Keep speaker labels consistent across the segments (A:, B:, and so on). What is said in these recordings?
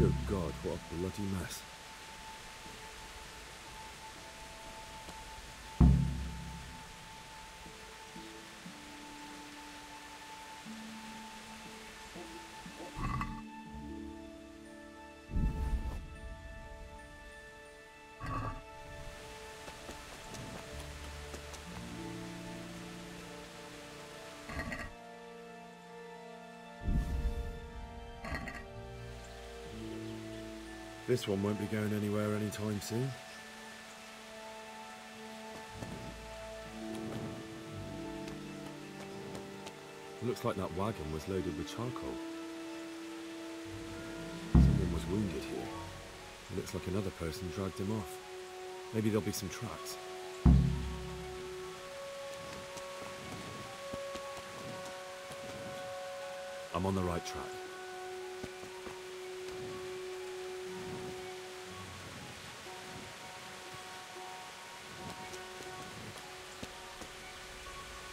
A: Good God, what a bloody mess. This one won't be going anywhere anytime soon. Looks like that wagon was loaded with charcoal. Someone was wounded here. Looks like another person dragged him off. Maybe there'll be some tracks. I'm on the right track.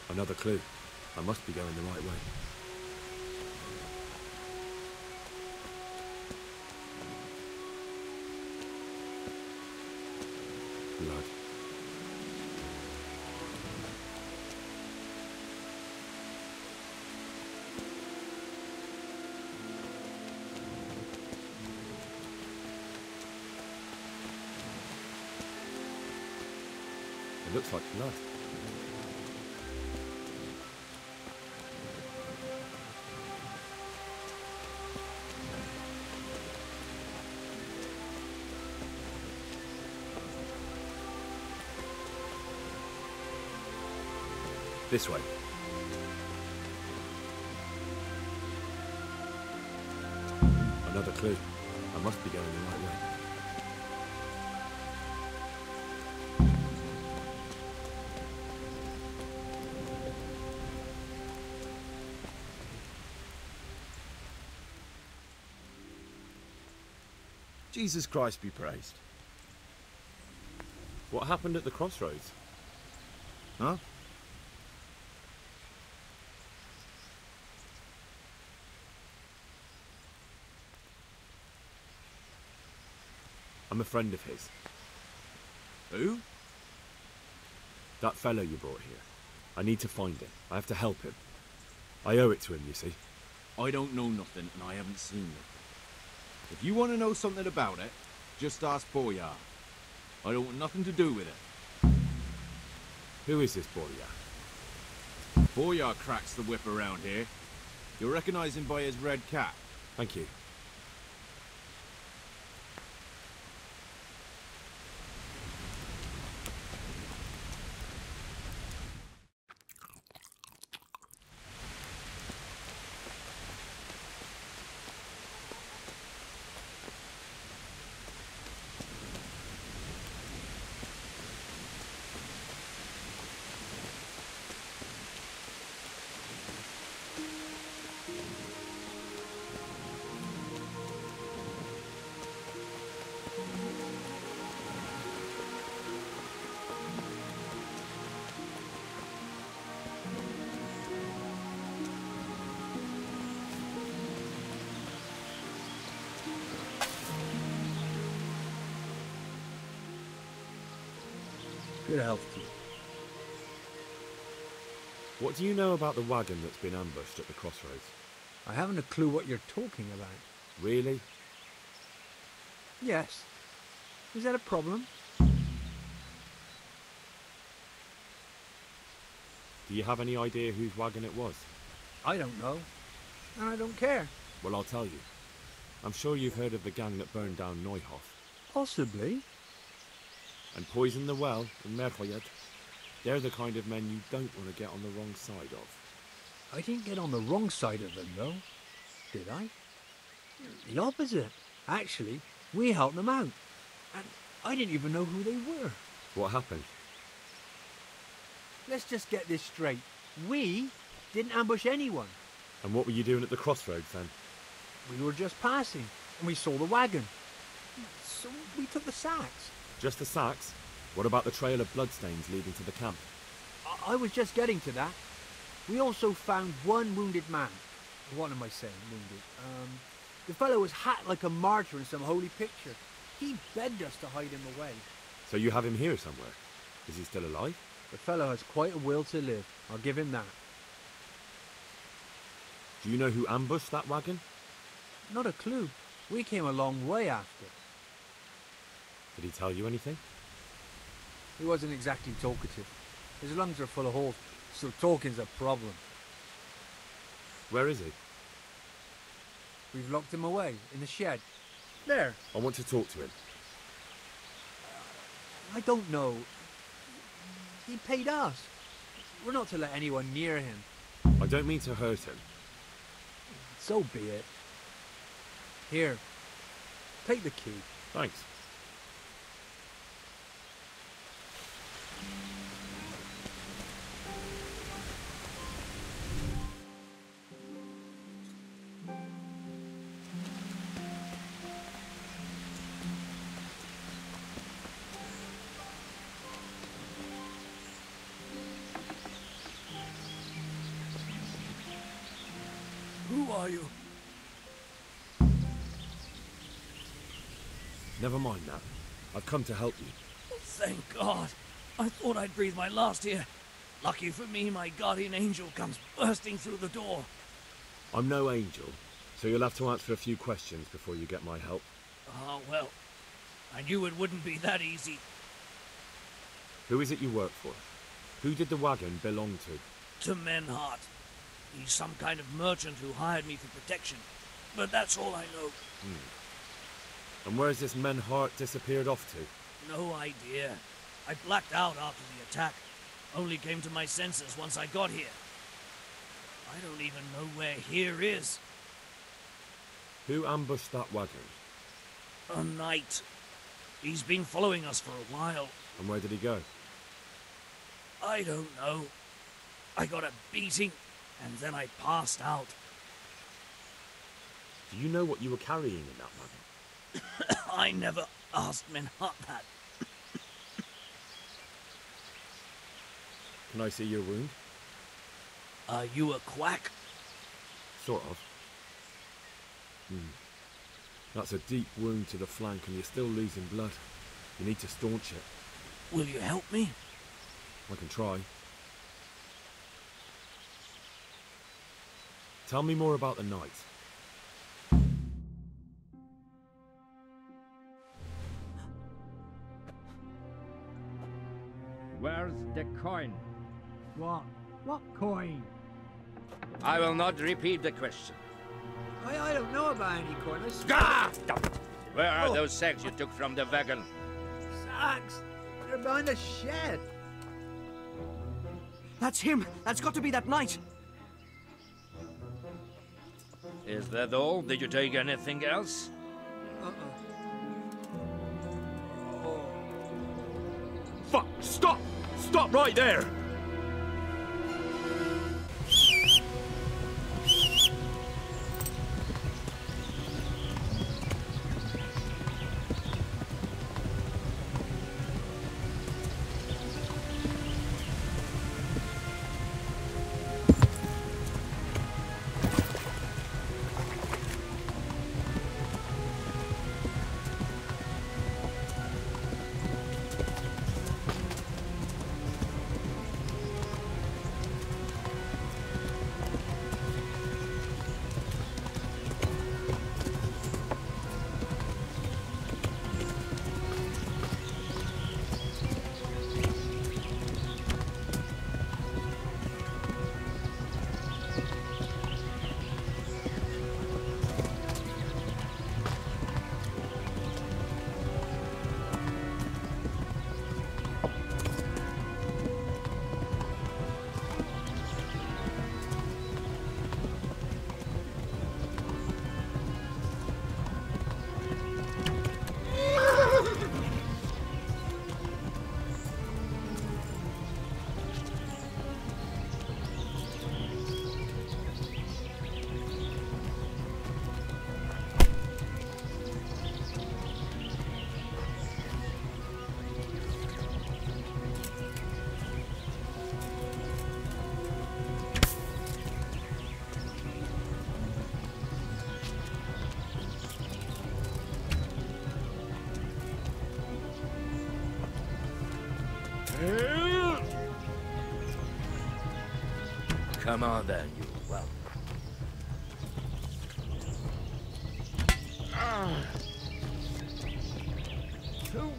A: Another clue. I must be going the right way. Blood. It looks like blood. This way. Another clue. I must be going the right way.
B: Jesus Christ be praised.
A: What happened at the crossroads?
B: Huh?
A: I'm a friend of his.
B: Who?
A: That fellow you brought here. I need to find him. I have to help him. I owe it to him, you see.
B: I don't know nothing and I haven't seen it. If you want to know something about it, just ask Boyar. I don't want nothing to do with it.
A: Who is this Boyar?
B: Boyar cracks the whip around here. You'll recognize him by his red cap.
A: Thank you.
C: Good health to you.
A: What do you know about the wagon that's been ambushed at the crossroads?
C: I haven't a clue what you're talking about.
A: Really?
C: Yes. Is that a problem?
A: Do you have any idea whose wagon it was?
C: I don't know. And I don't care.
A: Well, I'll tell you. I'm sure you've heard of the gang that burned down Neuhof
C: Possibly.
A: and poisoned the well in Merhoyed. They're the kind of men you don't want to get on the wrong side of.
C: I didn't get on the wrong side of them, though. Did I? The opposite. Actually, we helped them out. And I didn't even know who they were.
A: What happened?
C: Let's just get this straight. We didn't ambush anyone.
A: And what were you doing at the crossroads then?
C: We were just passing, and we saw the wagon. So we took the sacks.
A: Just the sacks? What about the trail of bloodstains leading to the camp?
C: I was just getting to that. We also found one wounded man. What am I saying, wounded? The fellow was hacked like a martyr in some holy picture. He begged us to hide him away.
A: So you have him here somewhere? Is he still alive?
C: The fellow has quite a will to live. I'll give him that.
A: Do you know who ambushed that wagon?
C: Not a clue. We came a long way after.
A: Did he tell you anything?
C: He wasn't exactly talkative. His lungs are full of holes, so talking's a problem.
A: Where is he?
C: We've locked him away, in the shed. There.
A: I want to talk to him.
C: I don't know. He paid us. We're not to let anyone near him.
A: I don't mean to hurt him.
C: So be it. Here. Take the key.
A: Thanks.
D: Who are you?
A: Never mind that. I've come to help you.
D: Thank God. I thought I'd breathe my last here. Lucky for me, my guardian angel comes bursting through the door.
A: I'm no angel, so you'll have to answer a few questions before you get my help.
D: Ah, well. I knew it wouldn't be that easy.
A: Who is it you work for? Who did the wagon belong to?
D: To Menhart. He's some kind of merchant who hired me for protection. But that's all I know.
A: And where's this Menhart disappeared off to?
D: No idea. I blacked out after the attack. Only came to my senses once I got here. I don't even know where here is.
A: Who ambushed that wagon?
D: A knight. He's been following us for a while.
A: And where did he go?
D: I don't know. I got a beating, and then I passed out.
A: Do you know what you were carrying in that wagon?
D: I never asked Menhart that.
A: Can I see your wound?
D: Are you a quack?
A: Sort of. That's a deep wound to the flank and you're still losing blood. You need to staunch it.
D: Will you help me?
A: I can try. Tell me more about the night.
E: Where's the coin?
C: What? What coin?
E: I will not repeat the question.
C: I don't know about any coin. I swear.
E: Ah! Where are those sacks you took from the wagon?
C: Sacks! They're behind the shed.
D: That's him! That's got to be that knight!
E: Is that all? Did you take anything else?
A: Fuck! Stop! Stop right there!
E: Come on then, you whelp. Two.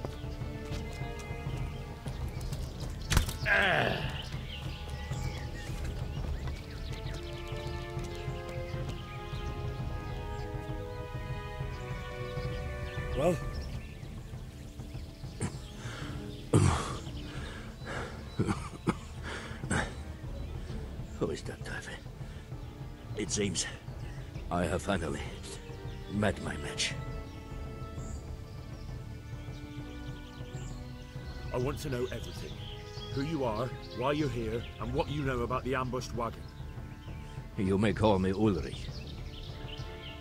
A: Well?
E: Who is that diver? It seems I have finally met my match.
A: I want to know everything. Who you are, why you're here, and what you know about the ambushed wagon.
E: You may call me Ulrich.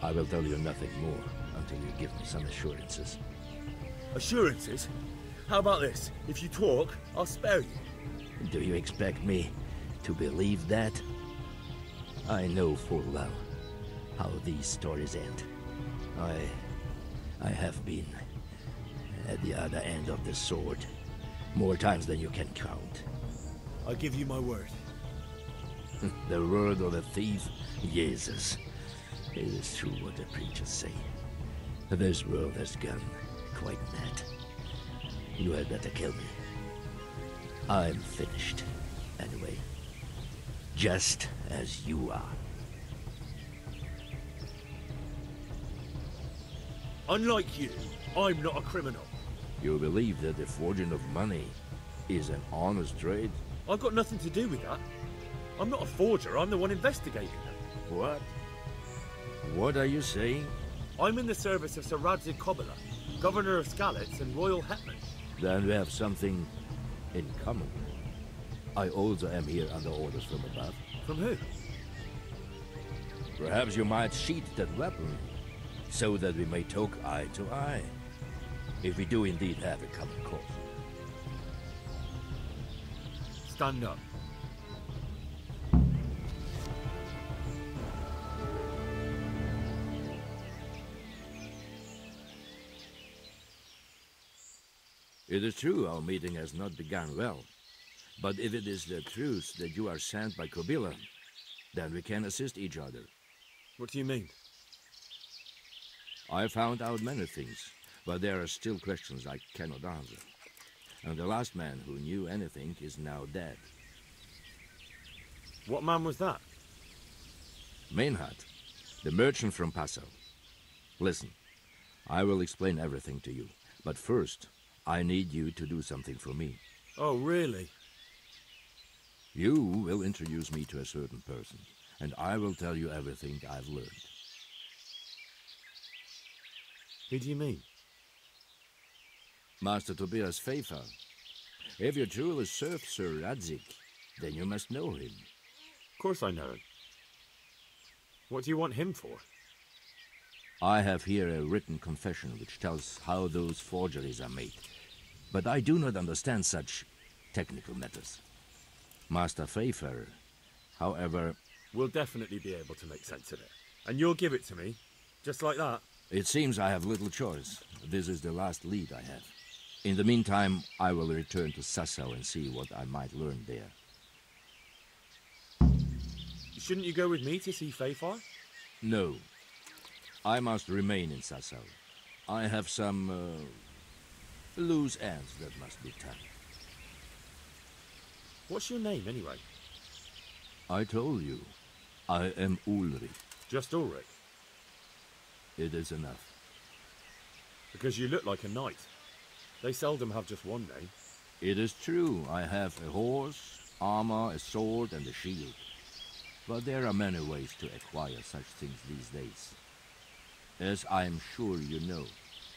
E: I will tell you nothing more until you give me some assurances.
A: Assurances? How about this? If you talk, I'll spare you.
E: Do you expect me to believe that? I know full well how these stories end. I have been at the other end of the sword more times than you can count.
A: I give you my word.
E: The word of a thief? Jesus. It is true what the preachers say. This world has gone quite mad. You had better kill me. I'm finished, anyway. Just as you are.
A: Unlike you, I'm not a criminal.
E: You believe that the forging of money is an honest trade?
A: I've got nothing to do with that. I'm not a forger, I'm the one investigating them.
E: What? What are you saying?
A: I'm in the service of Sir Radzig Kobyla, Governor of Skalitz and Royal Hetman.
E: Then we have something in common. I also am here under orders from above.
A: From who?
E: Perhaps you might sheath that weapon, so that we may talk eye to eye. If we do indeed have a common cause.
A: Stand up.
E: It is true our meeting has not begun well. But if it is the truth that you are sent by Kobyla, then we can assist each other.
A: What do you mean?
E: I found out many things, but there are still questions I cannot answer. And the last man who knew anything is now dead.
A: What man was that?
E: Meinhard, the merchant from Passau. Listen, I will explain everything to you, but first, I need you to do something for me.
A: Oh, really?
E: You will introduce me to a certain person, and I will tell you everything I've learned.
A: Who do you mean?
E: Master Tobias Pfeiffer. If you truly serve Sir Radzig, then you must know him.
A: Of course I know him. What do you want him for?
E: I have here a written confession which tells how those forgeries are made, but I do not understand such technical matters. Master Pfeiffer, however...
A: We'll definitely be able to make sense of it. And you'll give it to me, just like that?
E: It seems I have little choice. This is the last lead I have. In the meantime, I will return to Sassau and see what I might learn there.
A: Shouldn't you go with me to see Pfeiffer?
E: No. I must remain in Sassau. I have some, loose ends that must be tied.
A: What's your name, anyway?
E: I told you. I am Ulrich.
A: Just Ulrich?
E: It is enough.
A: Because you look like a knight. They seldom have just one name.
E: It is true. I have a horse, armor, a sword, and a shield. But there are many ways to acquire such things these days. As I am sure you know.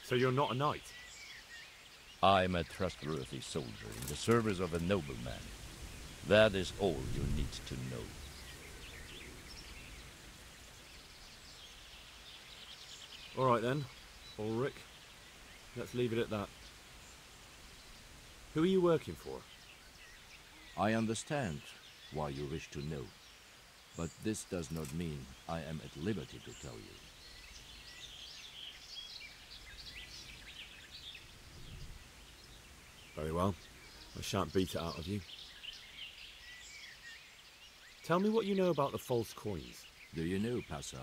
A: So you're not a knight?
F: I'm a trustworthy soldier in the service of a nobleman. That is all you need to know.
A: All right then, Ulrich. Let's leave it at that. Who are you working for?
E: I understand why you wish to know. But this does not mean I am at liberty to tell you.
A: Very well. I shan't beat it out of you. Tell me what you know about the false coins.
E: Do you know Passau?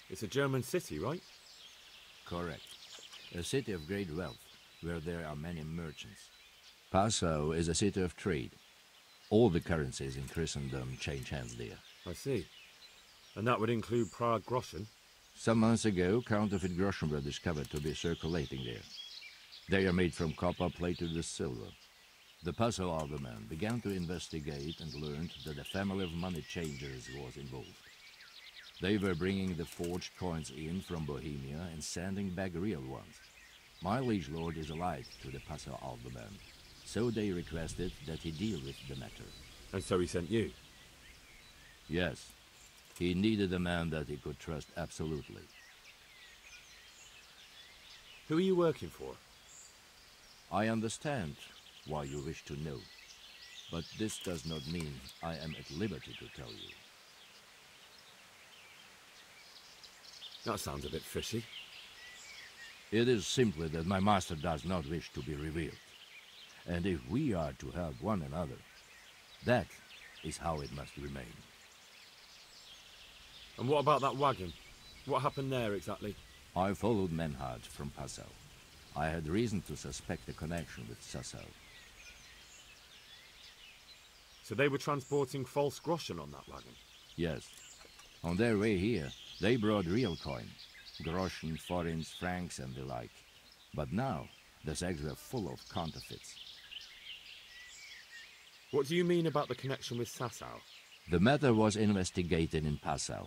A: It's a German city, right?
E: Correct. A city of great wealth, where there are many merchants. Passau is a city of trade. All the currencies in Christendom change hands there.
A: I see. And that would include Prague groschen?
E: Some months ago, counterfeit groschen were discovered to be circulating there. They are made from copper plated with silver. The Passau alderman began to investigate and learned that a family of money changers was involved. They were bringing the forged coins in from Bohemia and sending back real ones. My liege lord is allied to the Passau alderman, so they requested that he deal with the matter.
A: And so he sent you?
E: Yes. He needed a man that he could trust absolutely.
A: Who are you working for?
E: I understand why you wish to know, but this does not mean I am at liberty to tell you.
A: That sounds a bit fishy.
E: It is simply that my master does not wish to be revealed. And if we are to help one another, that is how it must remain.
A: And what about that wagon? What happened there exactly?
E: I followed Menhard from Passau. I had reason to suspect a connection with Sassau.
A: So they were transporting false groschen on that wagon?
E: Yes. On their way here, they brought real coin. Groschen, forints, francs and the like. But now, the sacks were full of counterfeits.
A: What do you mean about the connection with Sassau?
E: The matter was investigated in Passau,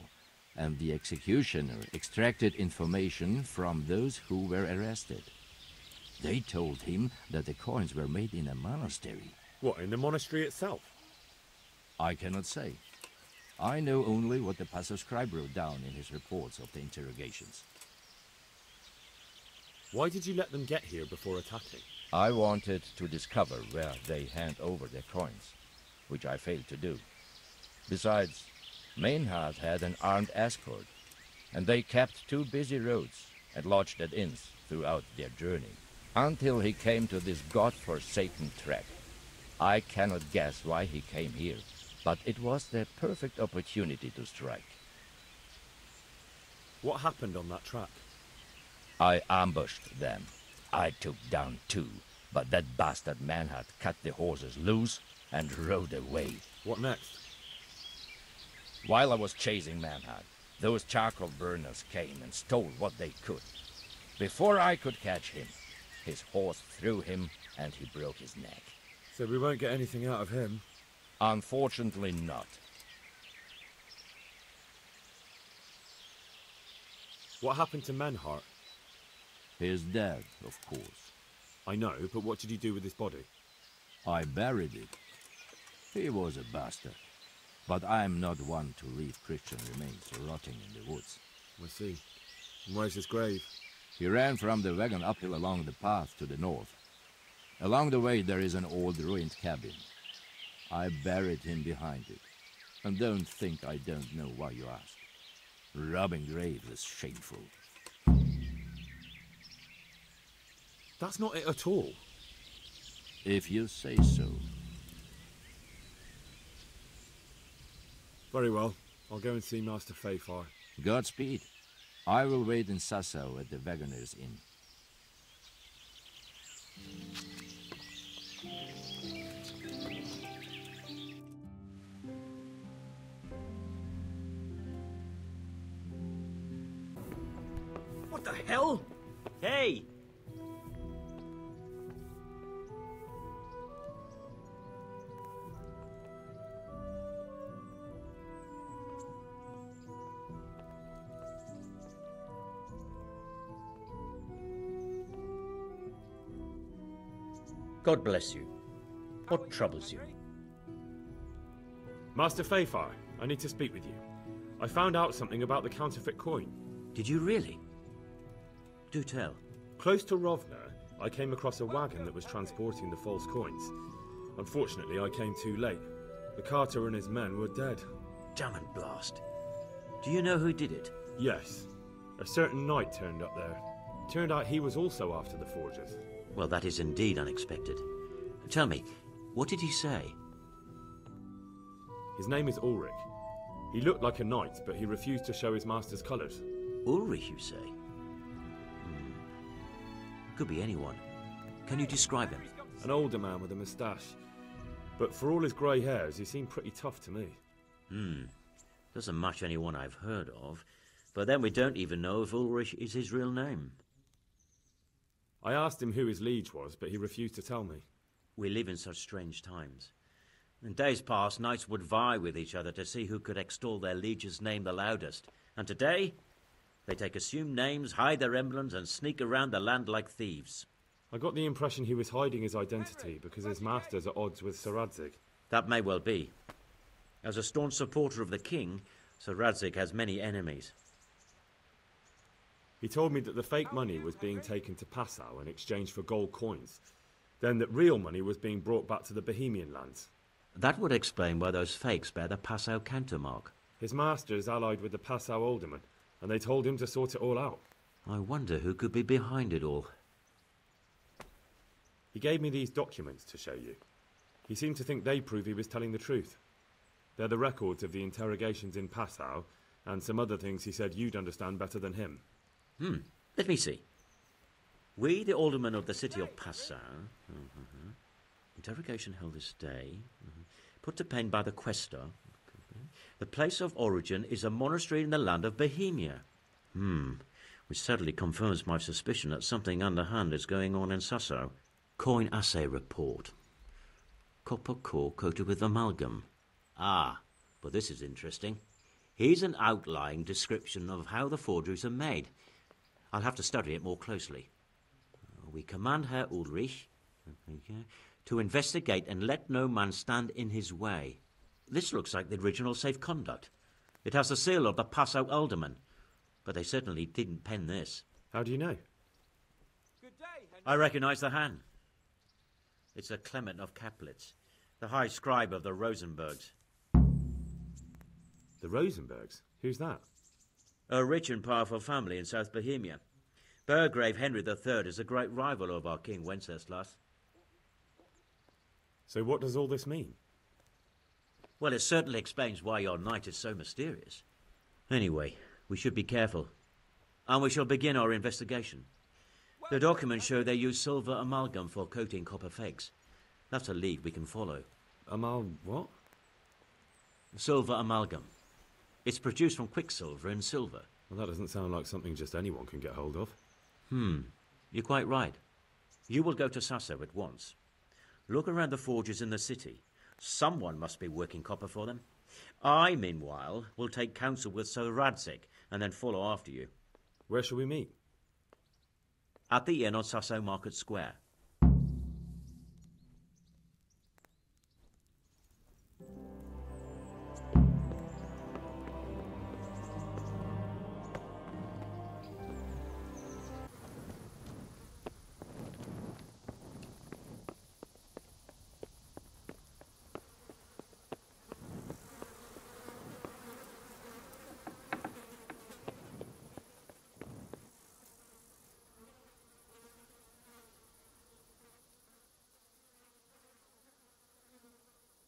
E: and the executioner extracted information from those who were arrested. They told him that the coins were made in a monastery.
A: What, in the monastery itself?
E: I cannot say. I know only what the Passau scribe wrote down in his reports of the interrogations.
A: Why did you let them get here before attacking?
F: I wanted to discover where they hand over their coins, which I failed to do. Besides, Meinhard had an armed escort, and they kept 2 busy roads and lodged at inns throughout their journey, until he came to this god-forsaken track. I cannot guess why he came here, but it was the perfect opportunity to strike.
A: What happened on that track?
F: I ambushed them. I took down 2, but that bastard Meinhard cut the horses loose and rode away.
A: What next?
F: While I was chasing Meinhard, those charcoal burners came and stole what they could. Before I could catch him, his horse threw him and he broke his neck.
A: So we won't get anything out of him?
F: Unfortunately not.
A: What happened to Menhart?
E: He is dead, of course.
A: I know, but what did you do with his body?
E: I buried it. He was a bastard. But I am not one to leave Christian remains rotting in the woods.
A: I see. And where's his grave?
E: He ran from the wagon uphill along the path to the north. Along the way there is an old ruined cabin. I buried him behind it. And don't think I don't know why you ask. Robbing graves is shameful.
A: That's not it at all.
E: If you say so.
A: Very well. I'll go and see Master Fayfar.
E: Godspeed. I will wait in Sassau at the Wagoner's Inn.
D: What the hell?
G: Hey!
H: God bless you. What troubles you?
A: Master Fayfar, I need to speak with you. I found out something about the counterfeit coin.
G: Did you really? Do tell.
A: Close to Rovna, I came across a wagon that was transporting the false coins. Unfortunately, I came too late. The carter and his men were dead.
G: Damn and blast. Do you know who did it?
A: Yes. A certain knight turned up there. Turned out he was also after the forgers.
G: Well, that is indeed unexpected. Tell me, What did he say?
A: His name is Ulrich. He looked like a knight, but he refused to show his master's colours.
G: Ulrich, you say? Could be anyone. Can you describe him?
A: An older man with a moustache. But for all his grey hairs, he seemed pretty tough to me.
G: Doesn't match anyone I've heard of. But then we don't even know if Ulrich is his real name.
A: I asked him who his liege was, but he refused to tell me.
G: We live in such strange times. In days past, knights would vie with each other to see who could extol their liege's name the loudest. And today, they take assumed names, hide their emblems, and sneak around the land like thieves.
A: I got the impression he was hiding his identity because his master's at odds with Sir Radzig.
G: That may well be. As a staunch supporter of the king, Sir Radzig has many enemies.
A: He told me that the fake money was being taken to Passau in exchange for gold coins, then that real money was being brought back to the Bohemian lands.
G: That would explain why those fakes bear the Passau countermark.
A: His master is allied with the Passau alderman, and they told him to sort it all out.
G: I wonder who could be behind it all.
A: He gave me these documents to show you. He seemed to think they prove he was telling the truth. They're the records of the interrogations in Passau, and some other things he said you'd understand better than him.
G: Let me see. We, the aldermen of the city of Passau. Interrogation held this day. Put to pen by the questor. The place of origin is a monastery in the land of Bohemia. Which sadly confirms my suspicion that something underhand is going on in Sasso. Coin assay report. Copper core coated with amalgam. Ah, but this is interesting. Here's an outline description of how the forgeries are made. I'll have to study it more closely. We command Herr Ulrich to investigate and let no man stand in his way. This looks like the original safe conduct. It has the seal of the Passau alderman, but they certainly didn't pen this.
A: How do you know?
G: I recognize the hand. It's a Clement of Kaplitz, the high scribe of the Rosenbergs.
A: The Rosenbergs? Who's that?
G: A rich and powerful family in South Bohemia. Burgrave Henry III is a great rival of our King Wenceslas.
A: So what does all this mean?
G: Well, it certainly explains why your knight is so mysterious. Anyway, we should be careful. And we shall begin our investigation. The documents show they use silver amalgam for coating copper fakes. That's a lead we can follow.
A: What?
G: Silver amalgam. It's produced from quicksilver and silver.
A: Well, that doesn't sound like something just anyone can get hold of.
G: You're quite right. You will go to Sasso at once. Look around the forges in the city. Someone must be working copper for them. I, meanwhile, will take counsel with Sir Radzig and then follow after you.
A: Where shall we meet?
G: At the inn on Sasso Market Square.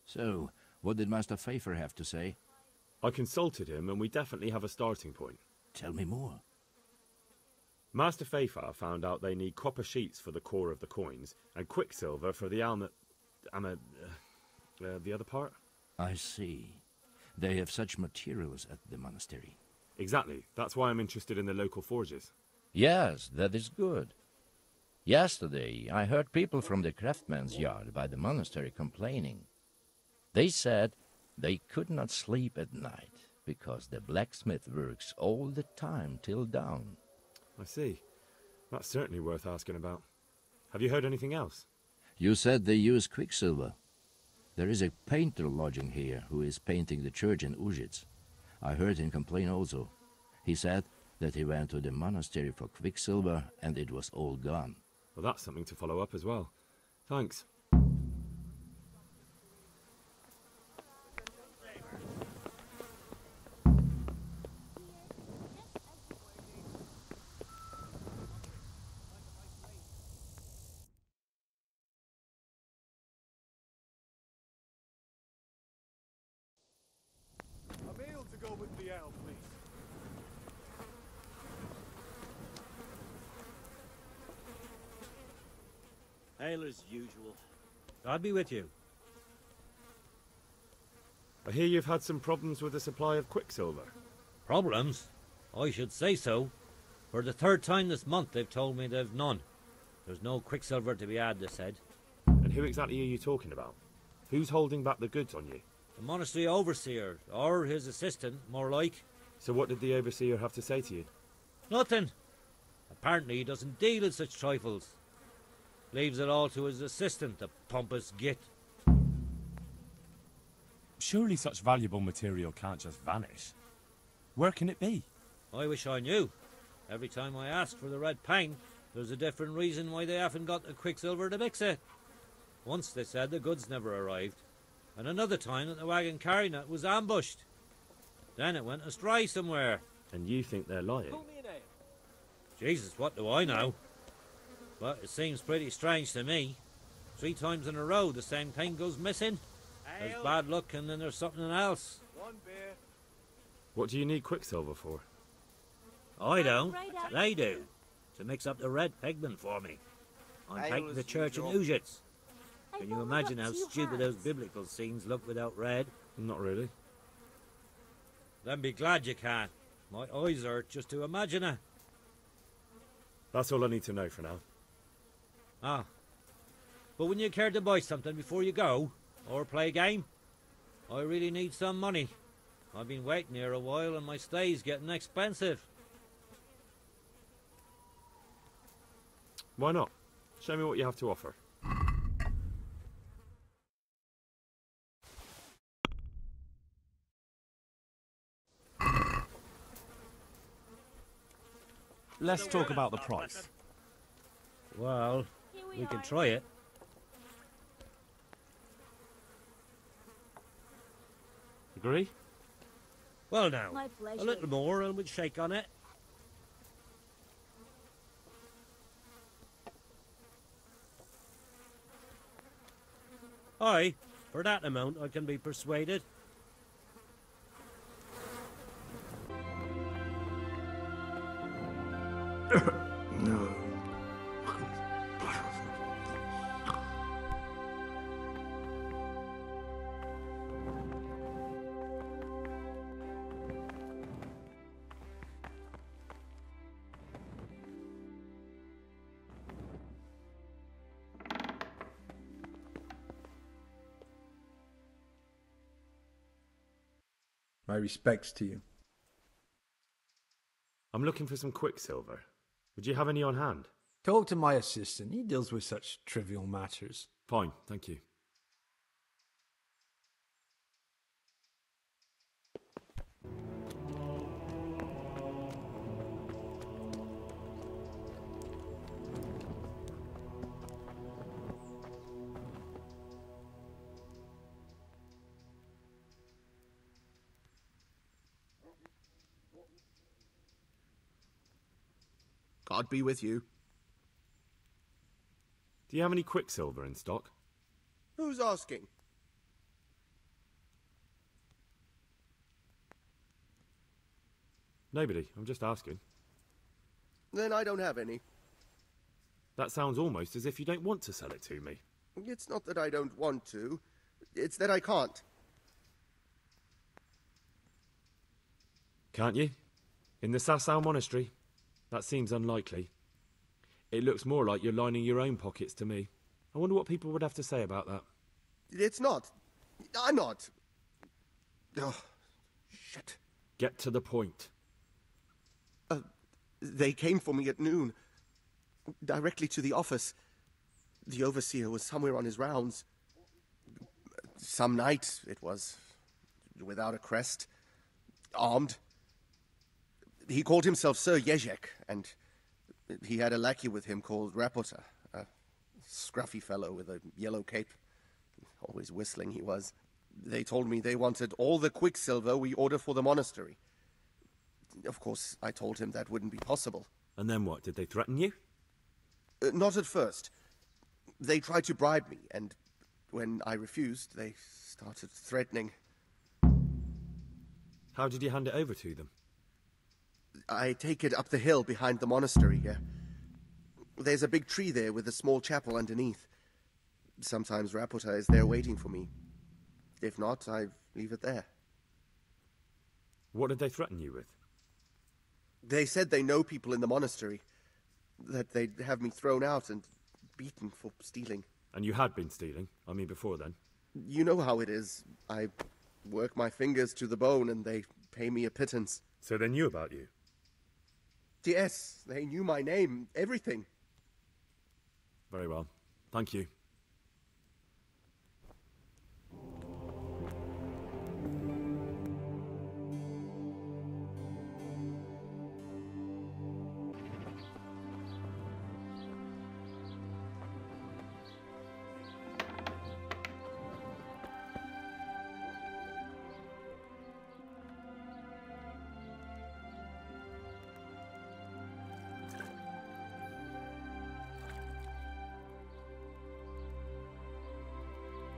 F: So, what did Master Pfeiffer have to say?
A: I consulted him, and we definitely have a starting point.
F: Tell me more.
A: Master Pfeiffer found out they need copper sheets for the core of the coins, and quicksilver for the the other part?
F: I see. They have such materials at the monastery.
A: Exactly. That's why I'm interested in the local forges.
F: Yes, that is good. Yesterday, I heard people from the craftsman's yard by the monastery complaining. They said they could not sleep at night because the blacksmith works all the time till dawn.
A: I see. That's certainly worth asking about. Have you heard anything else?
F: You said they use quicksilver. There is a painter lodging here who is painting the church in Ujits. I heard him complain also. He said that he went to the monastery for quicksilver and it was all gone.
A: Well, that's something to follow up as well. Thanks.
I: go with the ale, please?
D: Ale as usual.
H: I'll be with you.
A: I hear you've had some problems with the supply of quicksilver.
H: Problems? I should say so. For the third time this month they've told me they've none. There's no quicksilver to be had, they said.
A: And who exactly are you talking about? Who's holding back the goods on you?
H: The monastery overseer, or his assistant, more like.
A: So what did the overseer have to say to you?
H: Nothing. Apparently he doesn't deal in such trifles. Leaves it all to his assistant, the pompous git.
A: Surely such valuable material can't just vanish. Where can it be?
H: I wish I knew. Every time I ask for the red paint, there's a different reason why they haven't got the quicksilver to mix it. Once they said the goods never arrived, and another time that the wagon carrying it was ambushed. Then it went astray somewhere.
A: And you think they're lying?
H: Jesus, what do I know? But it seems pretty strange to me. 3 times in a row the same thing goes missing. There's bad luck and then there's something else.
I: One beer.
A: What do you need quicksilver for?
H: I don't. They do. To mix up the red pigment for me. I'm taking the church in Uzhitz. Can you imagine how stupid those biblical scenes look without red?
A: Not really.
H: Then be glad you can. My eyes hurt just to imagine it.
A: That's all I need to know for now.
H: Ah. But wouldn't you care to buy something before you go? Or play a game? I really need some money. I've been waiting here a while and my stay's getting expensive.
A: Why not? Show me what you have to offer. Let's talk about the price.
H: Well, we can try it.
A: Agree?
H: Well now,
J: My
H: a
J: pleasure.
H: little more and we'll shake on it. Aye, for that amount I can be persuaded.
C: No. My respects to you.
A: I'm looking for some quicksilver. Would you have any on hand?
C: Talk to my assistant. He deals with such trivial matters.
A: Fine, thank you.
K: God be with you.
A: Do you have any quicksilver in stock?
K: Who's asking?
A: Nobody, I'm just asking.
K: Then I don't have any.
A: That sounds almost as if you don't want to sell it to me.
K: It's not that I don't want to. It's that I can't.
A: Can't you? In the Sasau monastery? That seems unlikely. It looks more like you're lining your own pockets to me. I wonder what people would have to say about that.
K: It's not. I'm not. Oh, shit.
A: Get to the point.
K: They came for me at noon. Directly to the office. The overseer was somewhere on his rounds. Some night, it was. Without a crest. Armed. He called himself Sir Jezhek, and he had a lackey with him called Rapota, a scruffy fellow with a yellow cape. Always whistling he was. They told me they wanted all the quicksilver we order for the monastery. Of course, I told him that wouldn't be possible.
A: And then what? Did they threaten you?
K: Not at first. They tried to bribe me, and when I refused, they started threatening.
A: How did you hand it over to them?
K: I take it up the hill behind the monastery here. There's a big tree there with a small chapel underneath. Sometimes Rapota is there waiting for me. If not, I leave it there.
A: What did they threaten you with?
K: They said they know people in the monastery. That they'd have me thrown out and beaten for stealing.
A: And you had been stealing? I mean, before then?
K: You know how it is. I work my fingers to the bone and they pay me a pittance.
A: So they knew about you?
K: Yes, they knew my name, everything.
A: Very well. Thank you.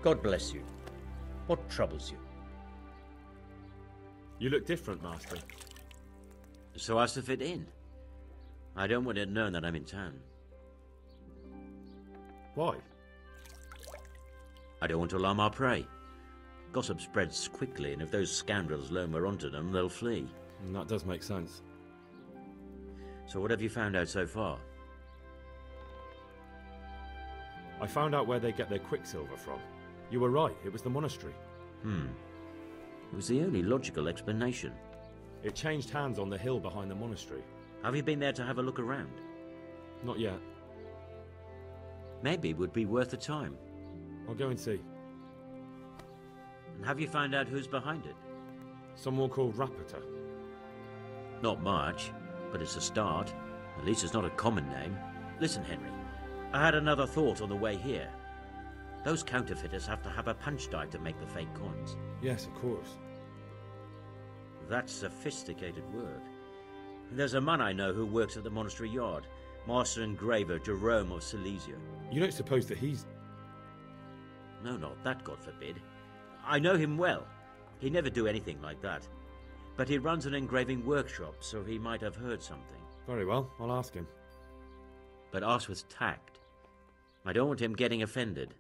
G: God bless you. What troubles you?
A: You look different, Master.
G: So as to fit in. I don't want it known that I'm in town.
A: Why?
G: I don't want to alarm our prey. Gossip spreads quickly, and if those scoundrels learn we're onto them, they'll flee.
A: And that does make sense.
G: So what have you found out so far?
A: I found out where they get their quicksilver from. You were right, it was the monastery.
G: It was the only logical explanation.
A: It changed hands on the hill behind the monastery.
G: Have you been there to have a look around?
A: Not yet.
G: Maybe it would be worth the time.
A: I'll go and see.
G: And have you found out who's behind it?
A: Someone called Rapota.
G: Not much, but it's a start. At least it's not a common name. Listen, Henry, I had another thought on the way here. Those counterfeiters have to have a punch die to make the fake coins.
A: Yes, of course.
G: That's sophisticated work. And there's a man I know who works at the monastery yard, Master Engraver Jerome of Silesia.
A: You don't suppose that he's...
G: No, not that, God forbid. I know him well. He'd never do anything like that. But he runs an engraving workshop, so he might have heard something.
A: Very well, I'll ask him.
G: But ask with tact. I don't want him getting offended.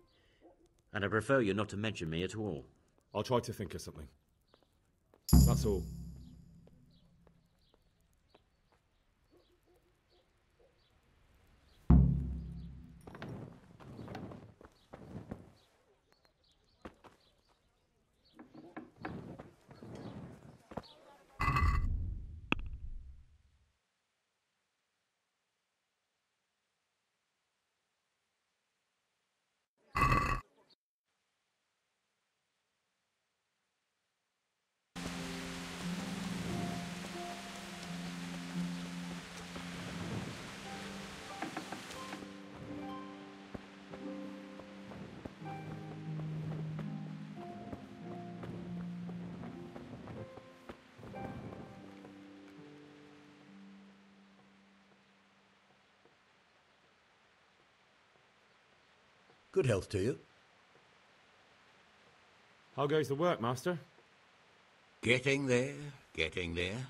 G: And I prefer you not to mention me at all.
A: I'll try to think of something. That's all.
I: Good health to you.
A: How goes the work, Master?
I: Getting there, getting there.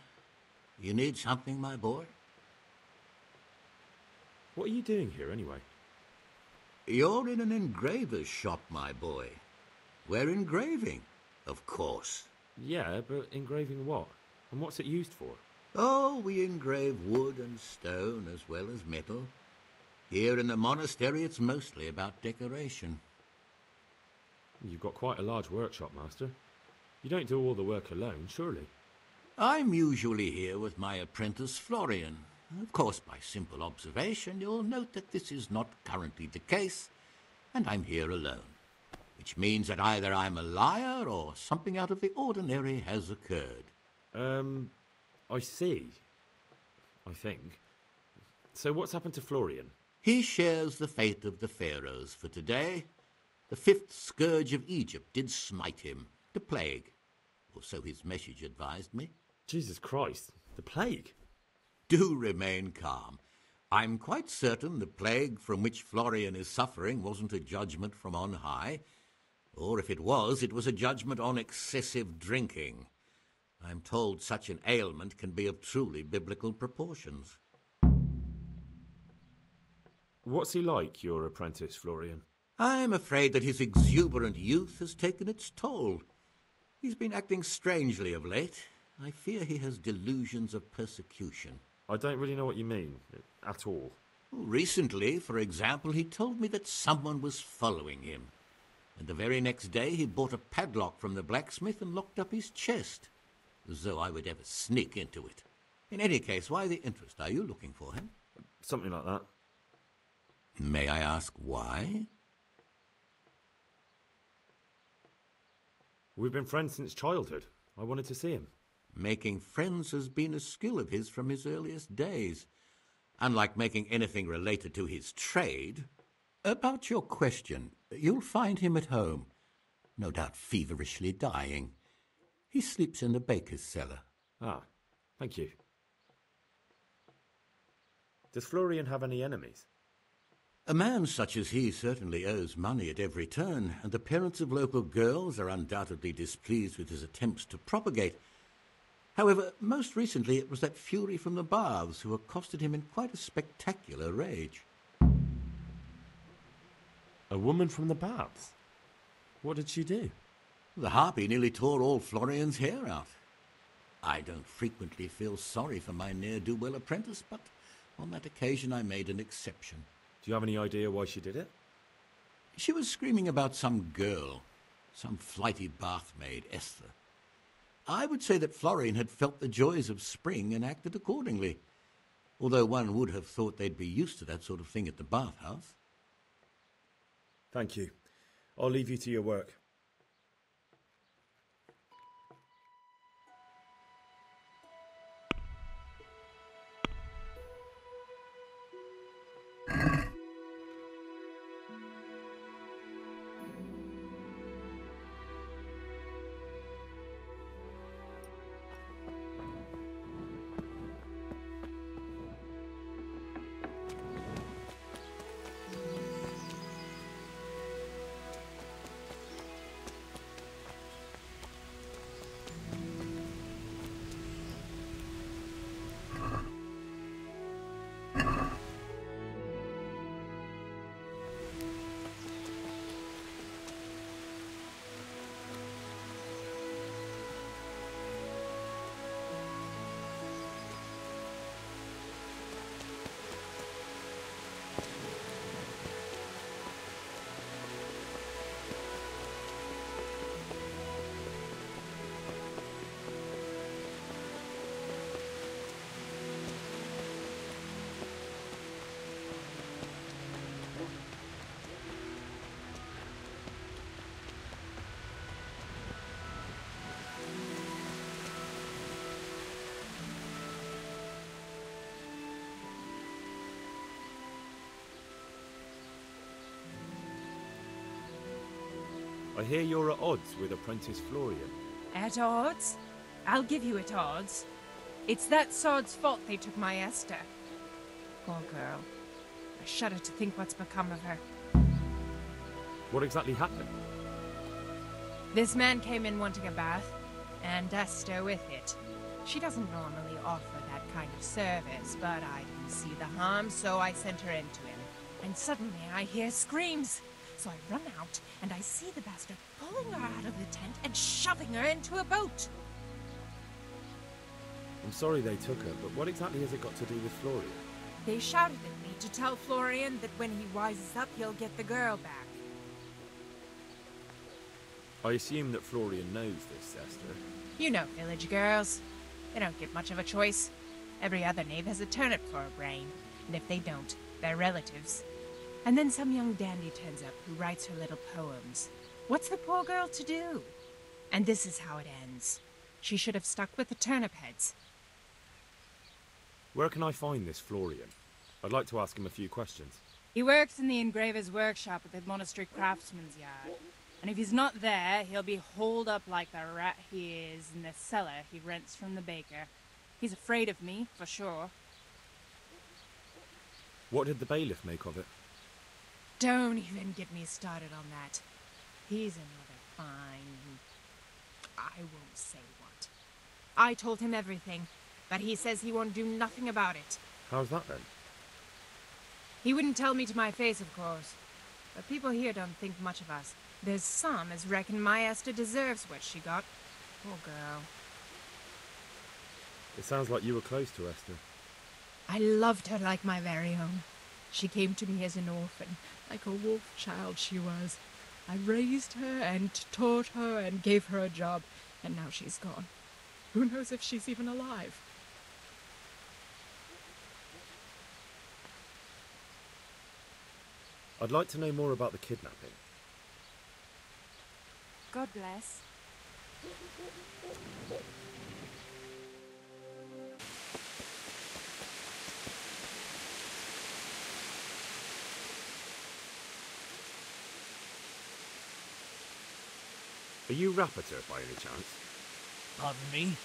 I: You need something, my boy?
A: What are you doing here, anyway?
I: You're in an engraver's shop, my boy. We're engraving, of course.
A: Yeah, but engraving what? And what's it used for?
I: Oh, we engrave wood and stone as well as metal. Here in the monastery, it's mostly about decoration.
A: You've got quite a large workshop, Master. You don't do all the work alone, surely?
I: I'm usually here with my apprentice, Florian. Of course, by simple observation, you'll note that this is not currently the case, and I'm here alone. Which means that either I'm a liar or something out of the ordinary has occurred.
A: I see. I think. So what's happened to Florian?
I: He shares the fate of the pharaohs for today. The fifth scourge of Egypt did smite him, the plague, or so his message advised me.
A: Jesus Christ, the plague?
I: Do remain calm. I'm quite certain the plague from which Florian is suffering wasn't a judgment from on high, or if it was a judgment on excessive drinking. I'm told such an ailment can be of truly biblical proportions.
A: What's he like, your apprentice, Florian?
I: I'm afraid that his exuberant youth has taken its toll. He's been acting strangely of late. I fear he has delusions of persecution.
A: I don't really know what you mean, at all.
I: Recently, for example, he told me that someone was following him. And the very next day he bought a padlock from the blacksmith and locked up his chest. As though I would ever sneak into it. In any case, why the interest? Are you looking for him?
A: Something like that.
I: May I ask why?
A: We've been friends since childhood. I wanted to see him.
I: Making friends has been a skill of his from his earliest days. Unlike making anything related to his trade. About your question, you'll find him at home. No doubt feverishly dying. He sleeps in the baker's cellar.
A: Ah, thank you. Does Florian have any enemies?
I: A man such as he certainly owes money at every turn, and the parents of local girls are undoubtedly displeased with his attempts to propagate. However, most recently it was that fury from the baths who accosted him in quite a spectacular rage.
A: A woman from the baths? What did she do?
I: The harpy nearly tore all Florian's hair out. I don't frequently feel sorry for my ne'er-do-well apprentice, but on that occasion I made an exception.
A: Do you have any idea why she did it?
I: She was screaming about some girl, some flighty bathmaid, Esther. I would say that Florian had felt the joys of spring and acted accordingly, although one would have thought they'd be used to that sort of thing at the bathhouse.
A: Thank you. I'll leave you to your work. I hear you're at odds with apprentice Florian.
J: At odds? I'll give you at odds. It's that sod's fault they took my Esther. Poor girl. I shudder to think what's become of her.
A: What exactly happened?
J: This man came in wanting a bath, and Esther with it. She doesn't normally offer that kind of service, but I didn't see the harm, so I sent her in to him. And suddenly I hear screams. So I run out, and I see the bastard pulling her out of the tent and shoving her into a boat.
A: I'm sorry they took her, but what exactly has it got to do with Florian?
J: They shouted at me to tell Florian that when he rises up, he'll get the girl back.
A: I assume that Florian knows this, Esther.
J: You know village girls. They don't get much of a choice. Every other knave has a turnip for a brain, and if they don't, they're relatives. And then some young dandy turns up who writes her little poems. What's the poor girl to do? And this is how it ends. She should have stuck with the turnip heads.
A: Where can I find this Florian? I'd like to ask him a few questions.
J: He works in the engraver's workshop at the monastery craftsman's yard. And if he's not there, he'll be holed up like the rat he is in the cellar he rents from the baker. He's afraid of me, for sure.
A: What did the bailiff make of it?
J: Don't even get me started on that. He's another fine... I won't say what. I told him everything, but he says he won't do nothing about it.
A: How's that then?
J: He wouldn't tell me to my face, of course. But people here don't think much of us. There's some as reckon my Esther deserves what she got. Poor girl.
A: It sounds like you were close to Esther.
J: I loved her like my very own. She came to me as an orphan, like a wolf child she was. I raised her and taught her and gave her a job, and now she's gone. Who knows if she's even alive?
A: I'd like to know more about the kidnapping.
J: God bless.
A: Are you Rappator by any chance?
D: Pardon me?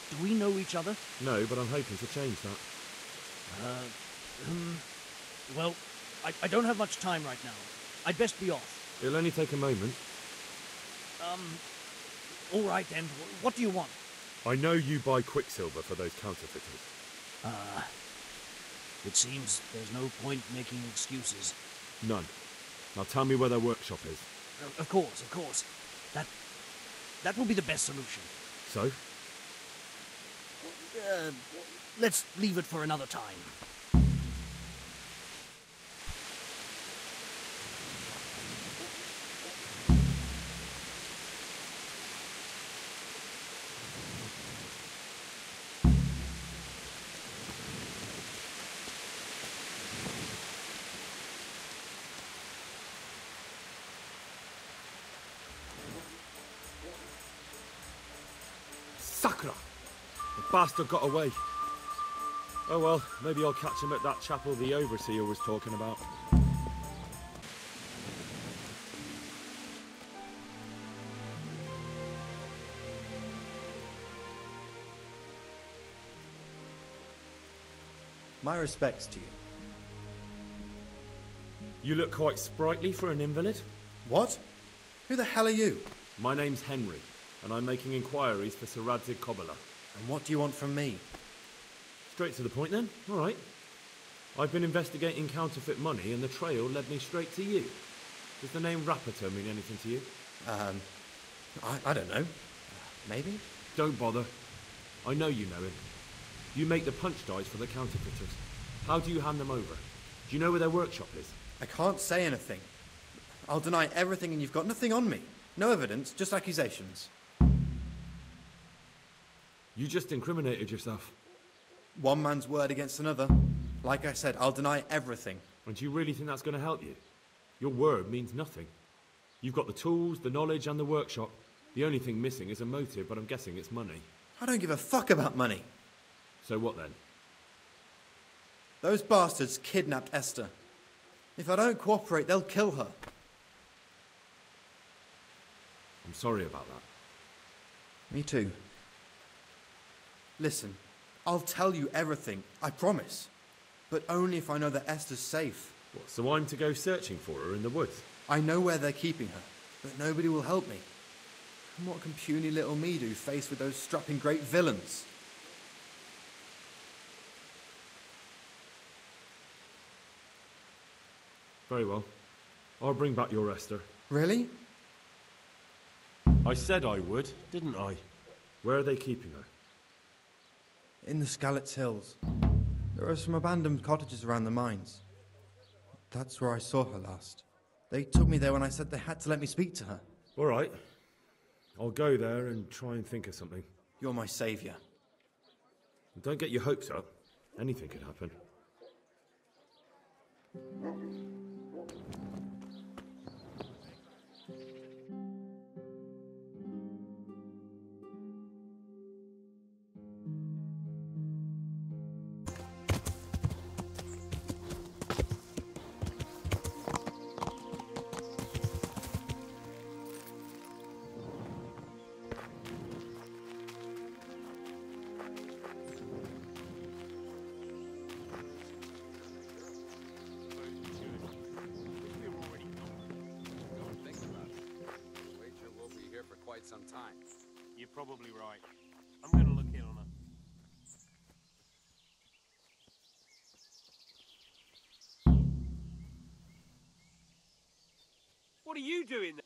D: Do we know each other?
A: No, but I'm hoping to change that.
D: Well, I don't have much time right now. I'd best be off.
A: It'll only take a moment.
D: All right then. What do you want?
A: I know you buy quicksilver for those counterfeiters.
D: It seems there's no point making excuses.
A: None. Now tell me where their workshop is.
D: Of course, of course. That will be the best solution.
A: So?
D: Let's leave it for another time.
A: Sakra! The bastard got away. Oh well, maybe I'll catch him at that chapel the overseer was talking about.
L: My respects to you.
A: You look quite sprightly for an invalid.
L: What? Who the hell are you?
A: My name's Henry, and I'm making inquiries for Sir Radzig Kobyla.
L: And what do you want from me?
A: Straight to the point then? All right. I've been investigating counterfeit money and the trail led me straight to you. Does the name Rappator mean anything to you?
L: I don't know. Maybe?
A: Don't bother. I know you know him. You make the punch dice for the counterfeiters. How do you hand them over? Do you know where their workshop is?
L: I can't say anything. I'll deny everything and you've got nothing on me. No evidence, just accusations.
A: You just incriminated yourself.
L: One man's word against another. Like I said, I'll deny everything.
A: And do you really think that's going to help you? Your word means nothing. You've got the tools, the knowledge and the workshop. The only thing missing is a motive, but I'm guessing it's money.
L: I don't give a fuck about money.
A: So what then?
L: Those bastards kidnapped Esther. If I don't cooperate, they'll kill her.
A: I'm sorry about that.
L: Me too. Listen, I'll tell you everything, I promise. But only if I know that Esther's safe.
A: What, so I'm to go searching for her in the woods?
L: I know where they're keeping her, but nobody will help me. And what can puny little me do faced with those strapping great villains?
A: Very well. I'll bring back your Esther.
L: Really?
A: I said I would, didn't I? Where are they keeping her?
L: In the Skalitz Hills. There are some abandoned cottages around the mines. That's where I saw her last. They took me there when I said they had to let me speak to her.
A: All right. I'll go there and try and think of something.
L: You're my saviour.
A: Don't get your hopes up. Anything could happen.
M: Some time.
N: You're probably right. I'm gonna
M: What are you doing there?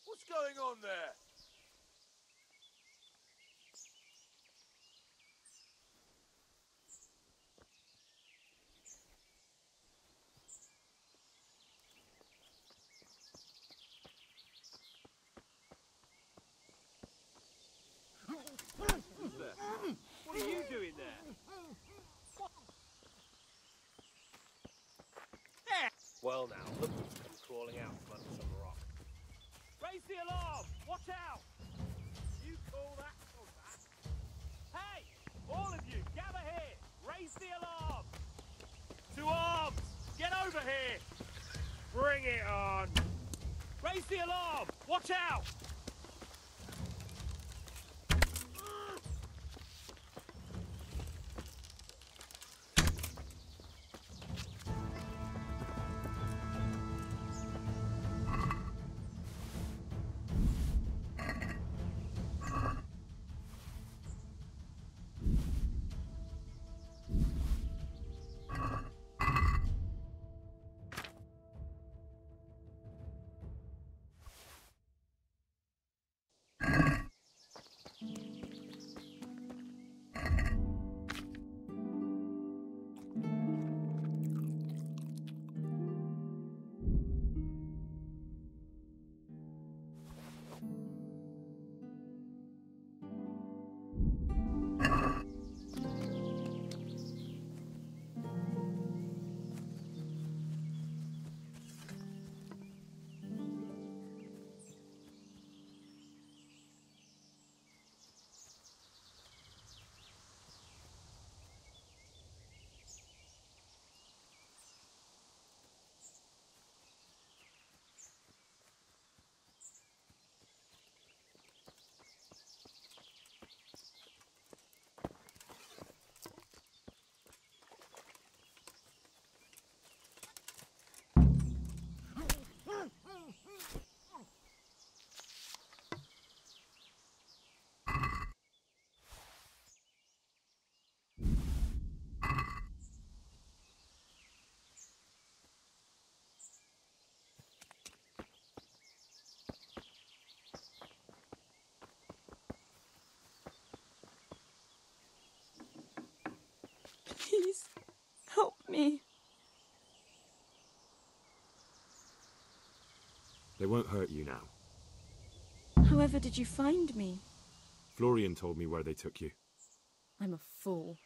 M: What's going on there? What are you doing there? Well now, look who's come crawling out from under some rock. Raise the alarm! Watch out! You call that combat? Hey! All of you, gather here! Raise the alarm! To arms! Get over here! Bring it on! Raise the alarm! Watch out!
N: Please, help me.
A: They won't hurt you now.
N: However did you find me?
A: Florian told me where they took you.
N: I'm a fool.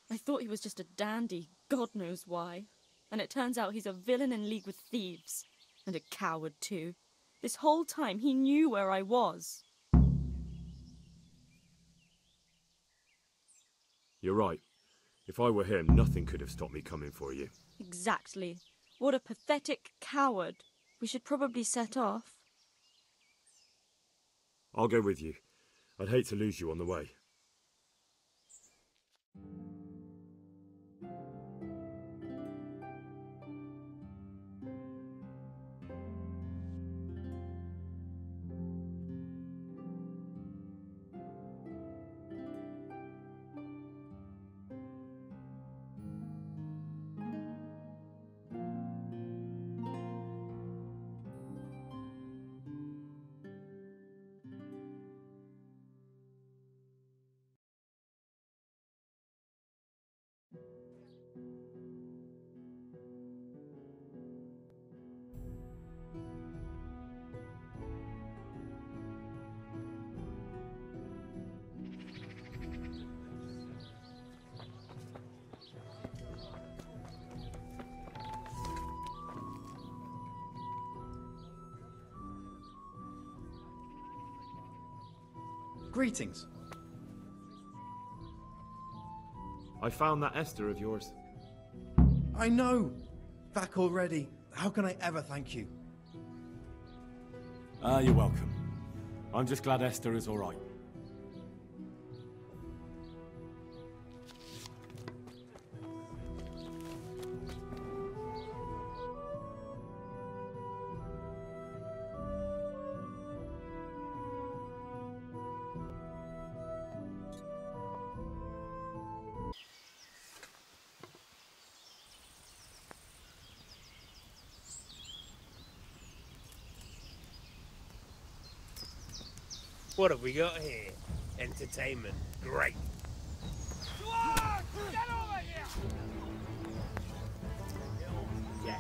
N: I thought he was just a dandy, God knows why. And it turns out he's a villain in league with thieves. And a coward, too. This whole time he knew where I was.
A: You're right. If I were him, nothing could have stopped me coming for you.
N: Exactly. What a pathetic coward. We should probably set off.
A: I'll go with you. I'd hate to lose you on the way.
L: Greetings.
A: I found that Esther of yours.
L: I know! Back already. How can I ever thank you?
A: You're welcome. I'm just glad Esther is all right.
M: What have we got here? Entertainment. Great. Get over here! Yeah.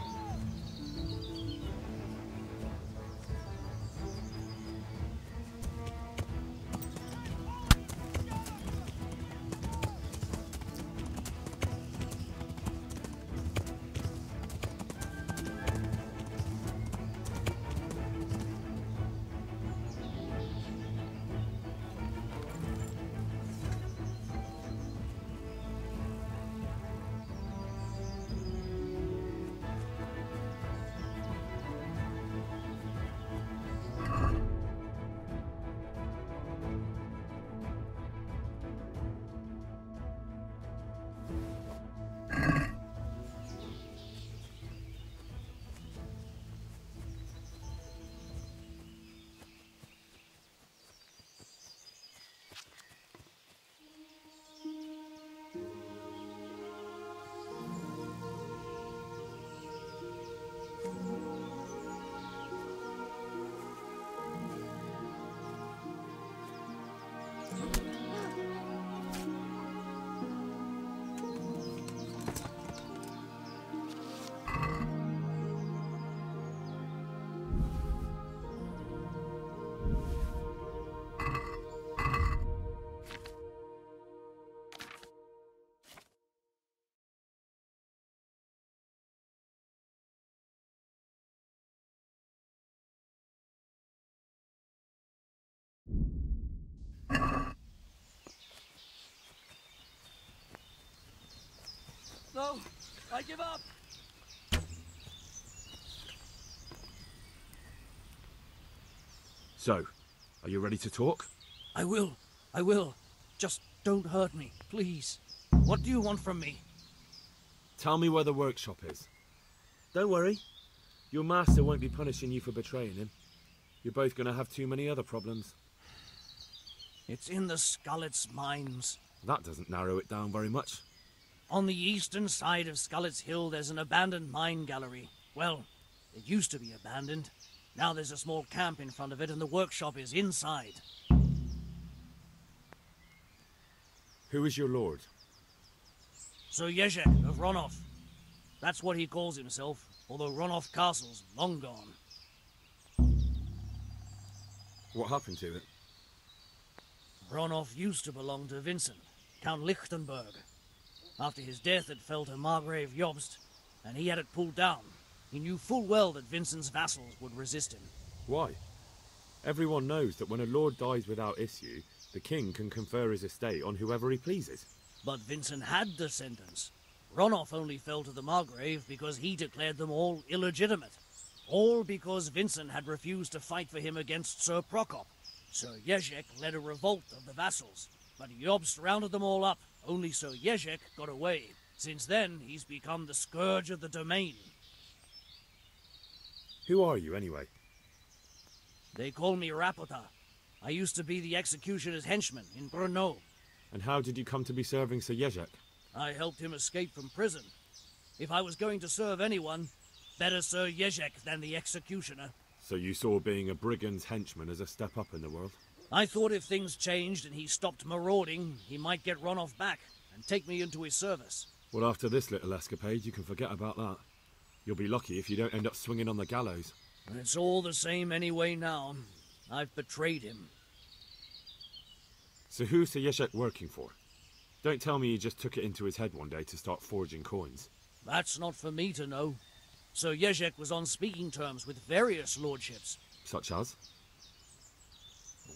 D: No, I give up.
A: So, are you ready to talk?
D: I will. I will. Just don't hurt me, please. What do you want from me?
A: Tell me where the workshop is. Don't worry. Your master won't be punishing you for betraying him. You're both going to have too many other problems.
D: It's in the Skullet's mines.
A: That doesn't narrow it down very much.
D: On the eastern side of Skullet's Hill, there's an abandoned mine gallery. Well, it used to be abandoned. Now there's a small camp in front of it, and the workshop is inside.
A: Who is your lord?
D: Sir Jezhek of Ronoff. That's what he calls himself, although Ronoff Castle's long gone.
A: What happened to it?
D: Ronoff used to belong to Vincent, Count Lichtenberg. After his death, it fell to Margrave Jobst, and he had it pulled down. He knew full well that Vincent's vassals would resist him.
A: Why? Everyone knows that when a lord dies without issue, the king can confer his estate on whoever he pleases.
D: But Vincent had descendants. Ronoff only fell to the Margrave because he declared them all illegitimate. All because Vincent had refused to fight for him against Sir Prokop. Sir Jezhek led a revolt of the vassals, but Jobst rounded them all up. Only Sir Jezhek got away. Since then, he's become the scourge of the domain.
A: Who are you, anyway?
D: They call me Rapota. I used to be the executioner's henchman in Brno.
A: And how did you come to be serving Sir Jezhek?
D: I helped him escape from prison. If I was going to serve anyone, better Sir Jezhek than the executioner.
A: So you saw being a brigand's henchman as a step up in the world?
D: I thought if things changed and he stopped marauding, he might get Ronoff back and take me into his service.
A: Well, after this little escapade, you can forget about that. You'll be lucky if you don't end up swinging on the gallows.
D: It's all the same anyway now. I've betrayed him.
A: So who's Sir Jezhek working for? Don't tell me he just took it into his head one day to start forging coins.
D: That's not for me to know. Sir Jezhek was on speaking terms with various lordships.
A: Such as?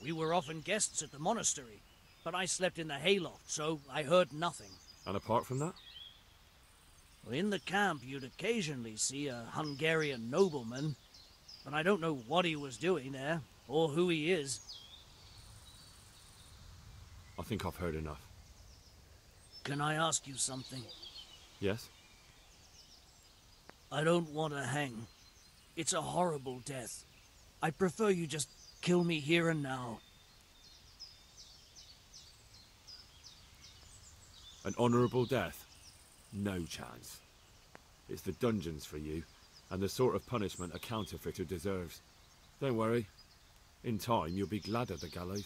D: We were often guests at the monastery, but I slept in the hayloft, so I heard nothing.
A: And apart from that?
D: In the camp, you'd occasionally see a Hungarian nobleman, but I don't know what he was doing there, or who he is.
A: I think I've heard enough.
D: Can I ask you something?
A: Yes?
D: I don't want to hang. It's a horrible death. I prefer you just kill me here and now.
A: An honourable death? No chance. It's the dungeons for you, and the sort of punishment a counterfeiter deserves. Don't worry. In time, you'll be glad of the gallows.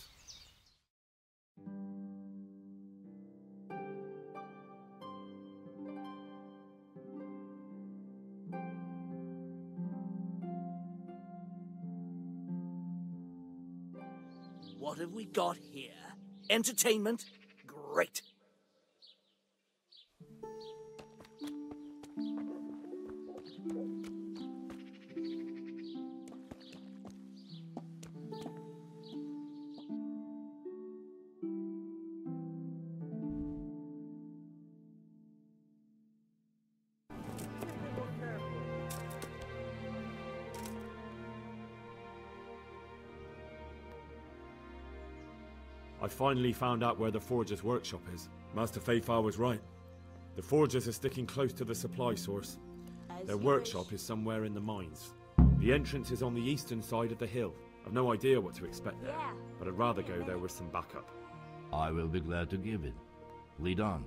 D: What have we got here? Entertainment? Great.
A: I finally found out where the Forger's workshop is. Master Fayfar was right. The Forgers are sticking close to the supply source. Their workshop is somewhere in the mines. The entrance is on the eastern side of the hill. I've no idea what to expect there, but I'd rather go there with some backup.
E: I will be glad to give it. Lead on.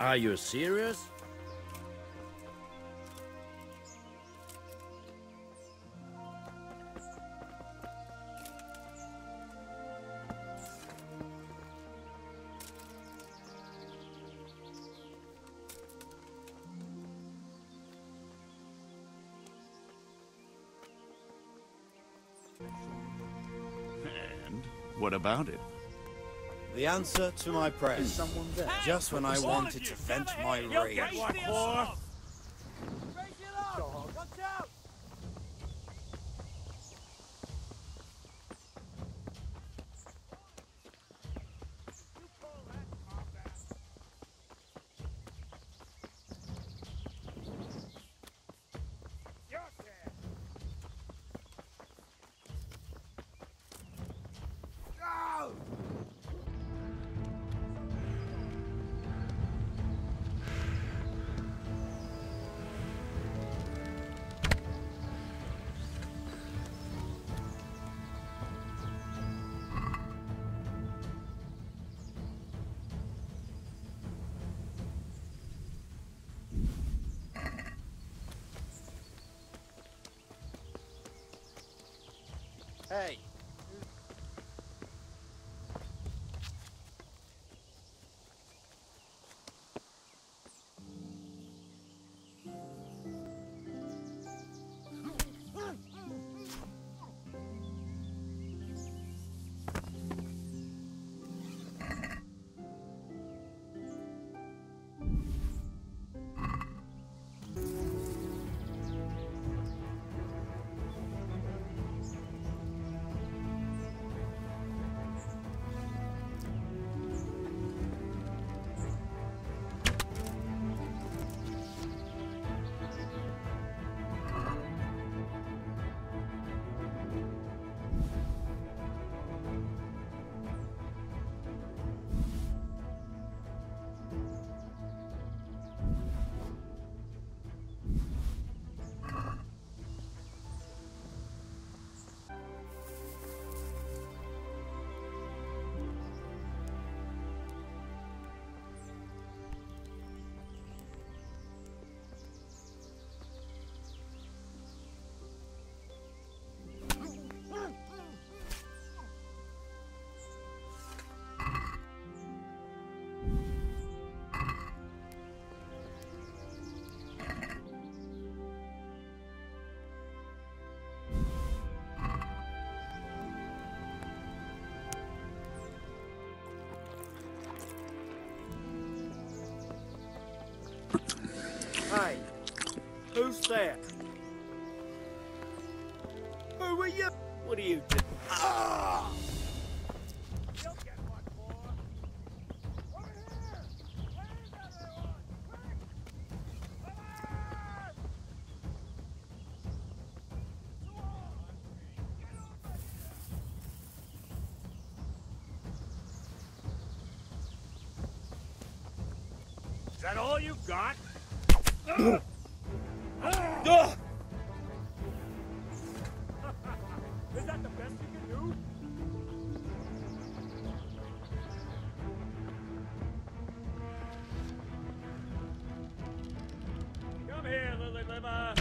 F: Are you serious?
O: And what about it?
P: The answer to my prayer.
O: Is someone there?
P: Just when I wanted to vent my rage. Hey. Hey, who's there? Who are you? What are you doing? Ah!
M: that all you got? Is that the best you can do? Come here, lily liver.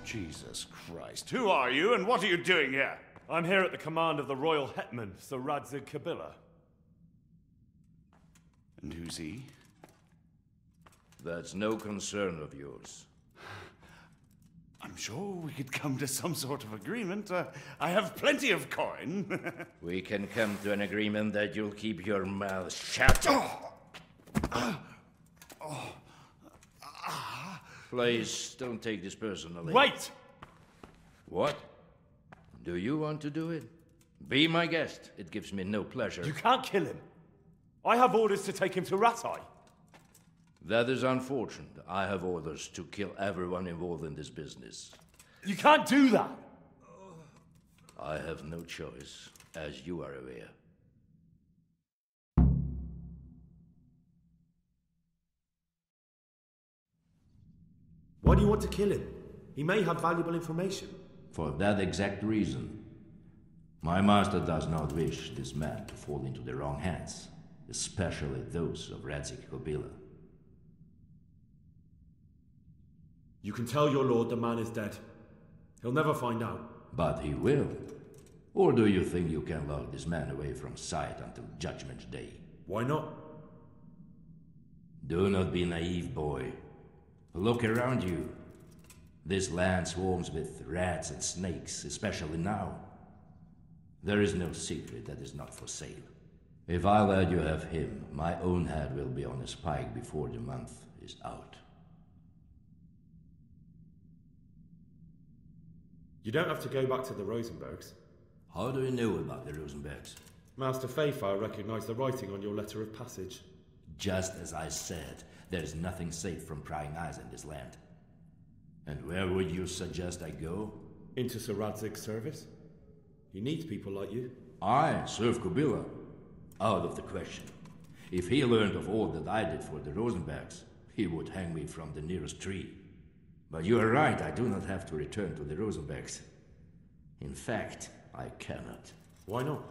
O: Jesus Christ. Who are you and what are you doing here?
A: I'm here at the command of the royal hetman, Sir Radzig Kabila.
O: And who's he?
F: That's no concern of yours.
O: I'm sure we could come to some sort of agreement. I have plenty of coin.
F: We can come to an agreement that you'll keep your mouth shut. Please, don't take this personally.
A: Wait!
F: What? Do you want to do it? Be my guest. It gives me no pleasure.
A: You can't kill him. I have orders to take him to Ratai.
F: That is unfortunate. I have orders to kill everyone involved in this business.
A: You can't do that!
F: I have no choice, as you are aware.
A: Why do you want to kill him? He may have valuable information.
F: For that exact reason. My master does not wish this man to fall into the wrong hands, especially those of Radzig Kabila.
A: You can tell your lord the man is dead. He'll never find out.
F: But he will. Or do you think you can lock this man away from sight until Judgment Day?
A: Why not?
F: Do not be naive, boy. Look around you. This land swarms with rats and snakes, especially now. There is no secret that is not for sale. If I let you have him, my own head will be on a spike before the month is out.
A: You don't have to go back to the Rosenbergs.
F: How do you know about the Rosenbergs?
A: Master Fayfire recognized the writing on your letter of passage.
F: Just as I said, there is nothing safe from prying eyes in this land. And where would you suggest I go?
A: Into Sir Radzig's service. He needs people like you.
F: I serve Kabila. Out of the question. If he learned of all that I did for the Rosenbergs, he would hang me from the nearest tree. But you are right, I do not have to return to the Rosenbergs. In fact, I cannot.
A: Why not?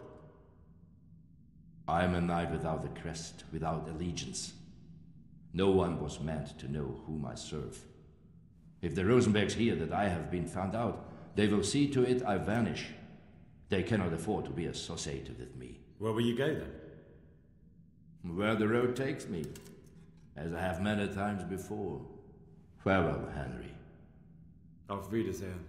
F: I am a knight without a crest, without allegiance. No one was meant to know whom I serve. If the Rosenbergs hear that I have been found out, they will see to it I vanish. They cannot afford to be associated with me.
A: Where will you go then?
F: Where the road takes me, as I have many times before. Farewell, Henry.
A: Auf Wiedersehen.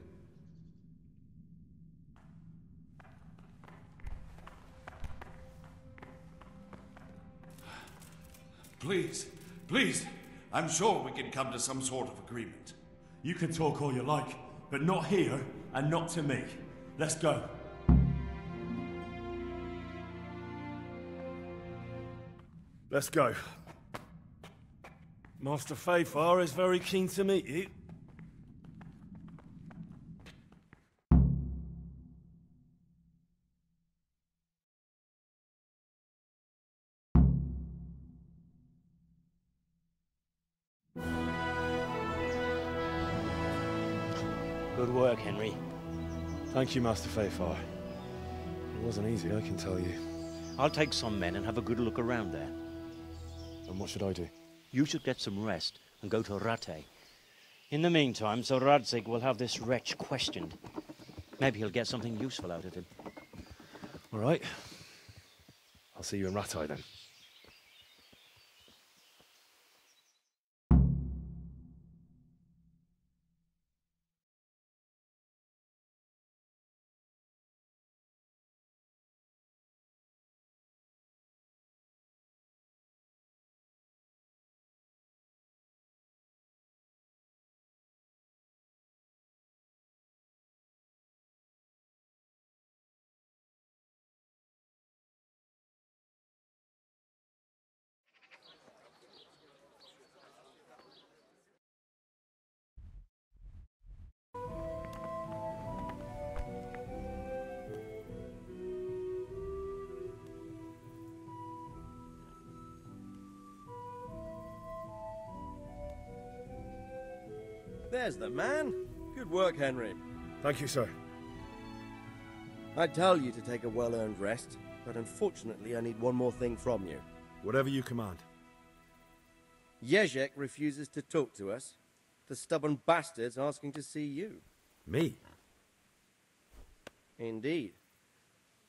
O: Please, please, I'm sure we can come to some sort of agreement.
A: You can talk all you like, but not here and not to me. Let's go. Let's go. Master Fayfar is very keen to meet you.
G: Good work, Henry.
A: Thank you, Master Fayfar. It wasn't easy, I can tell you.
G: I'll take some men and have a good look around there.
A: And what should I do?
G: You should get some rest and go to Rate. In the meantime, Sir Radzig will have this wretch questioned. Maybe he'll get something useful out of him.
A: All right. I'll see you in Ratai then.
Q: There's the man. Good work, Henry.
A: Thank you, sir.
Q: I'd tell you to take a well-earned rest, but unfortunately I need one more thing from you.
A: Whatever you command.
Q: Jezhek refuses to talk to us. The stubborn bastard's asking to see you.
A: Me?
Q: Indeed.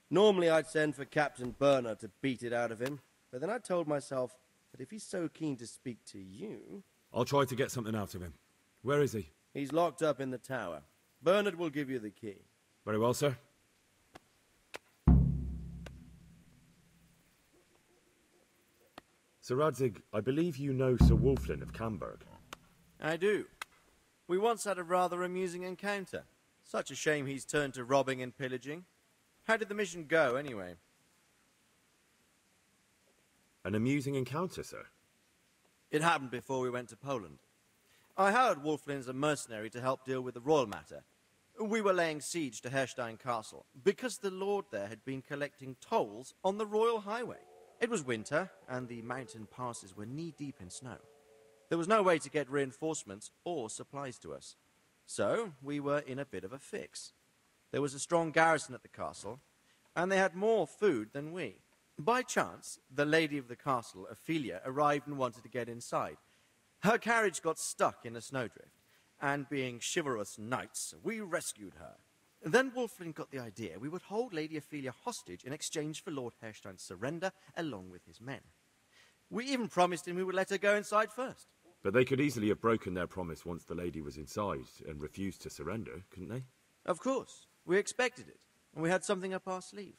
Q: Normally I'd send for Captain Burner to beat it out of him, but then I told myself that if he's so keen to speak to you...
A: I'll try to get something out of him. Where is he?
Q: He's locked up in the tower. Bernard will give you the key.
A: Very well, sir. Sir Radzig, I believe you know Sir Wulflin of Camberg.
P: I do. We once had a rather amusing encounter. Such a shame he's turned to robbing and pillaging. How did the mission go, anyway?
A: An amusing encounter, sir?
P: It happened before we went to Poland. I hired Wulflin as a mercenary to help deal with the royal matter. We were laying siege to Herstein Castle, because the lord there had been collecting tolls on the royal highway. It was winter, and the mountain passes were knee-deep in snow. There was no way to get reinforcements or supplies to us. So, we were in a bit of a fix. There was a strong garrison at the castle, and they had more food than we. By chance, the lady of the castle, Ophelia, arrived and wanted to get inside. Her carriage got stuck in a snowdrift, and being chivalrous knights, we rescued her. Then Wulflin got the idea we would hold Lady Ophelia hostage in exchange for Lord Herstein's surrender along with his men. We even promised him we would let her go inside first.
A: But they could easily have broken their promise once the lady was inside and refused to surrender, couldn't they?
P: Of course. We expected it, and we had something up our sleeve.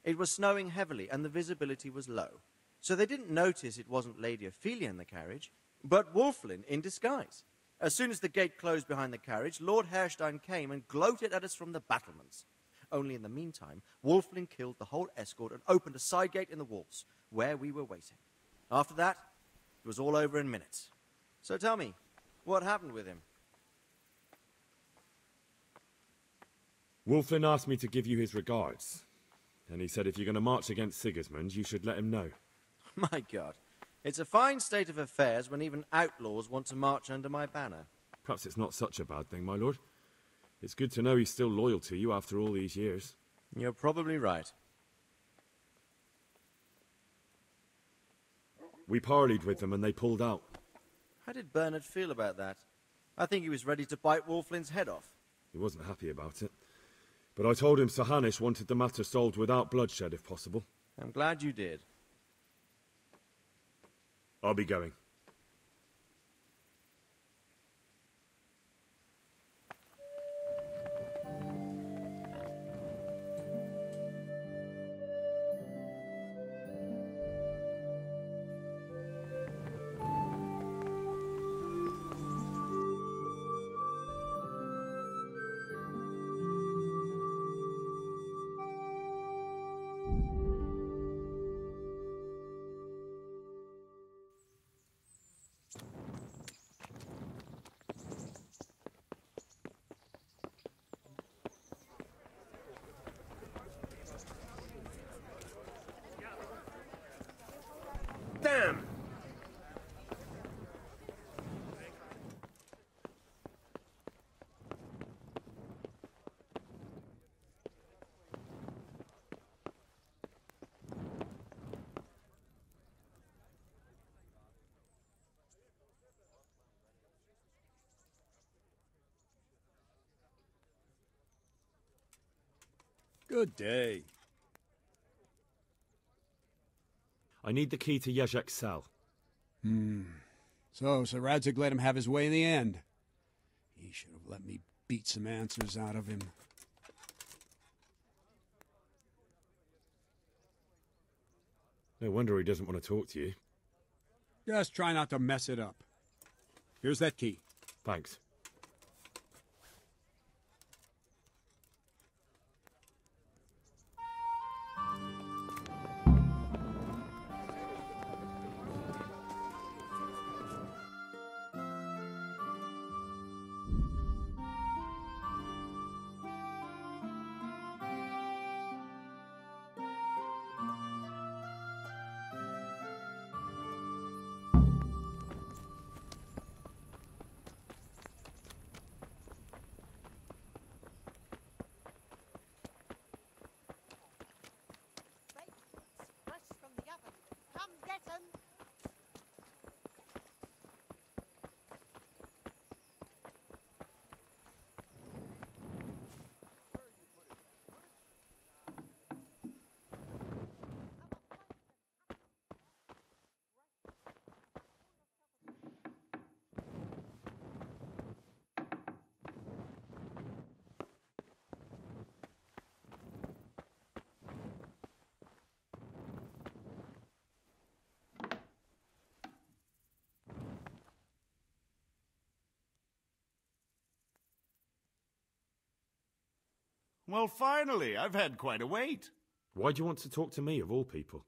P: It was snowing heavily, and the visibility was low. So they didn't notice it wasn't Lady Ophelia in the carriage, but Wulflin in disguise. As soon as the gate closed behind the carriage, Lord Herstein came and gloated at us from the battlements. Only in the meantime, Wulflin killed the whole escort and opened a side gate in the walls, where we were waiting. After that, it was all over in minutes. So tell me, what happened with him?
A: Wulflin asked me to give you his regards. And he said if you're going to march against Sigismund, you should let him know.
P: My God. It's a fine state of affairs when even outlaws want to march under my banner.
A: Perhaps it's not such a bad thing, my lord. It's good to know he's still loyal to you after all these years.
P: You're probably right.
A: We parleyed with them and they pulled out.
P: How did Bernard feel about that? I think he was ready to bite Wulflin's head off.
A: He wasn't happy about it. But I told him Sir Hanush wanted the matter solved without bloodshed if possible.
P: I'm glad you did.
A: I'll be going.
R: Good day.
A: I need the key to Jezhek's cell.
R: So, Sir Radzig let him have his way in the end. He should have let me beat some answers out of him.
A: No wonder he doesn't want to talk to you.
R: Just try not to mess it up. Here's that key.
A: Thanks.
O: Well, finally, I've had quite a wait.
A: Why do you want to talk to me, of all people?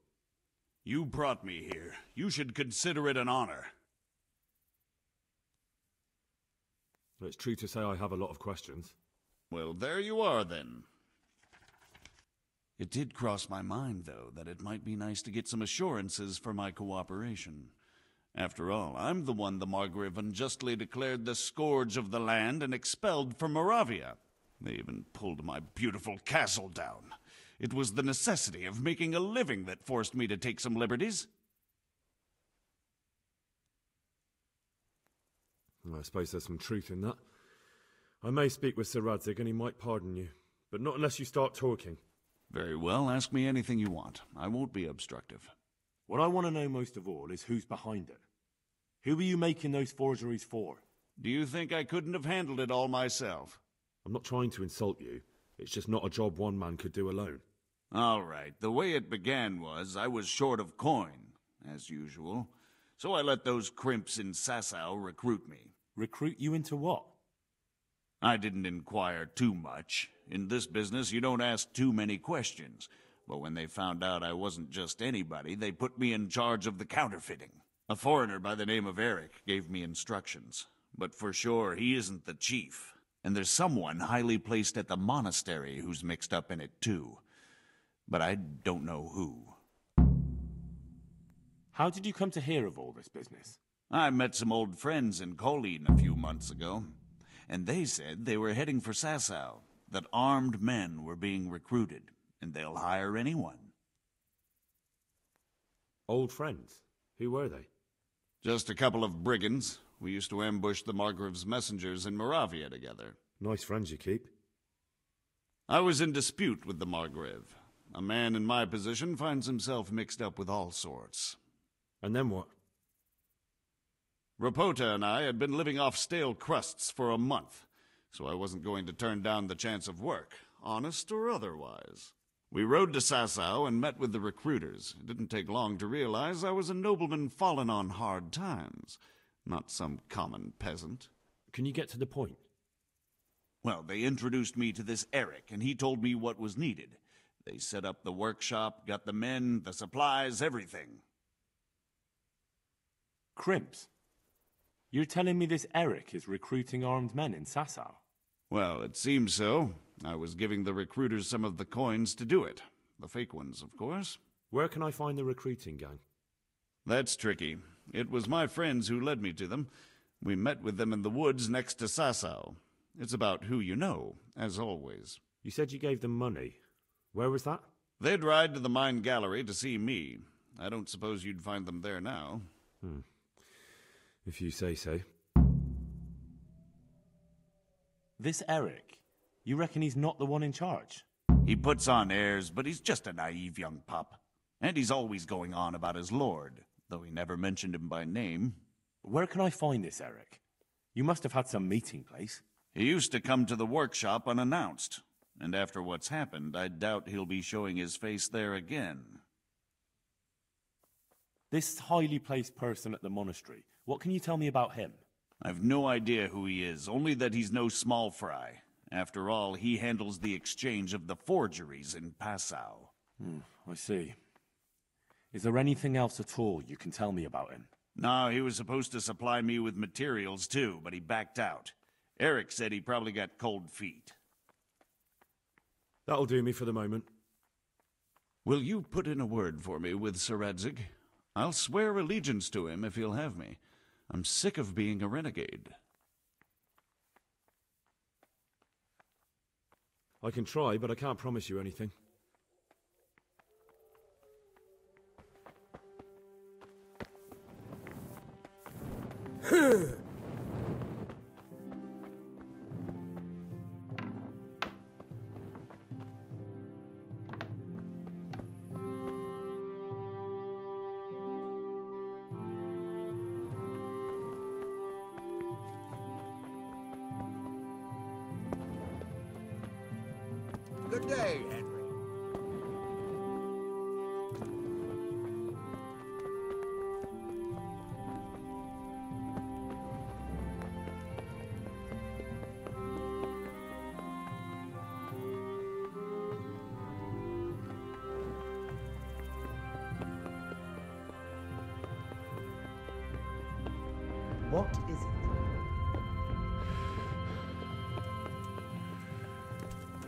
O: You brought me here. You should consider it an honor.
A: It's true to say I have a lot of questions.
O: Well, there you are, then. It did cross my mind, though, that it might be nice to get some assurances for my cooperation. After all, I'm the one the Margrave unjustly declared the scourge of the land and expelled from Moravia. They even pulled my beautiful castle down. It was the necessity of making a living that forced me to take some liberties.
A: I suppose there's some truth in that. I may speak with Sir Radzig and he might pardon you, but not unless you start talking.
O: Very well, ask me anything you want. I won't be obstructive.
A: What I want to know most of all is who's behind it. Who are you making those forgeries for?
O: Do you think I couldn't have handled it all myself?
A: I'm not trying to insult you. It's just not a job one man could do alone.
O: All right. The way it began was I was short of coin, as usual. So I let those crimps in Sasau recruit me.
A: Recruit you into what?
O: I didn't inquire too much. In this business, you don't ask too many questions. But when they found out I wasn't just anybody, they put me in charge of the counterfeiting. A foreigner by the name of Eric gave me instructions. But for sure, he isn't the chief. And there's someone highly placed at the monastery who's mixed up in it too. But I don't know who.
A: How did you come to hear of all this business?
O: I met some old friends in Colleen a few months ago, and they said they were heading for Sasau, that armed men were being recruited, and they'll hire anyone.
A: Old friends? Who were they?
O: Just a couple of brigands. We used to ambush the Margrave's messengers in Moravia together.
A: Nice friends you keep.
O: I was in dispute with the Margrave. A man in my position finds himself mixed up with all sorts.
A: And then what?
O: Rapota and I had been living off stale crusts for a month, so I wasn't going to turn down the chance of work, honest or otherwise. We rode to Sasau and met with the recruiters. It didn't take long to realize I was a nobleman fallen on hard times, not some common peasant.
A: Can you get to the point?
O: Well, they introduced me to this Eric, and he told me what was needed. They set up the workshop, got the men, the supplies, everything.
A: Crimps? You're telling me this Eric is recruiting armed men in Sasau?
O: Well, it seems so. I was giving the recruiters some of the coins to do it. The fake ones, of course.
A: Where can I find the recruiting gang?
O: That's tricky. It was my friends who led me to them. We met with them in the woods next to Sasau. It's about who you know, as always.
A: You said you gave them money. Where was that?
O: They'd ride to the mine gallery to see me. I don't suppose you'd find them there now.
A: If you say so. This Eric, you reckon he's not the one in charge?
O: He puts on airs, but he's just a naive young pup. And he's always going on about his lord, though he never mentioned him by name.
A: Where can I find this Eric? You must have had some meeting place.
O: He used to come to the workshop unannounced, and after what's happened, I doubt he'll be showing his face there again.
A: This highly placed person at the monastery, what can you tell me about him?
O: I've no idea who he is, only that he's no small fry. After all, he handles the exchange of the forgeries in Passau.
A: I see. Is there anything else at all you can tell me about him?
O: No, he was supposed to supply me with materials too, but he backed out. Eric said he probably got cold feet.
A: That'll do me for the moment.
O: Will you put in a word for me with Sir Jezhek? I'll swear allegiance to him if he'll have me. I'm sick of being a renegade.
A: I can try, but I can't promise you anything.
P: Good day, Henry.
Q: What is it?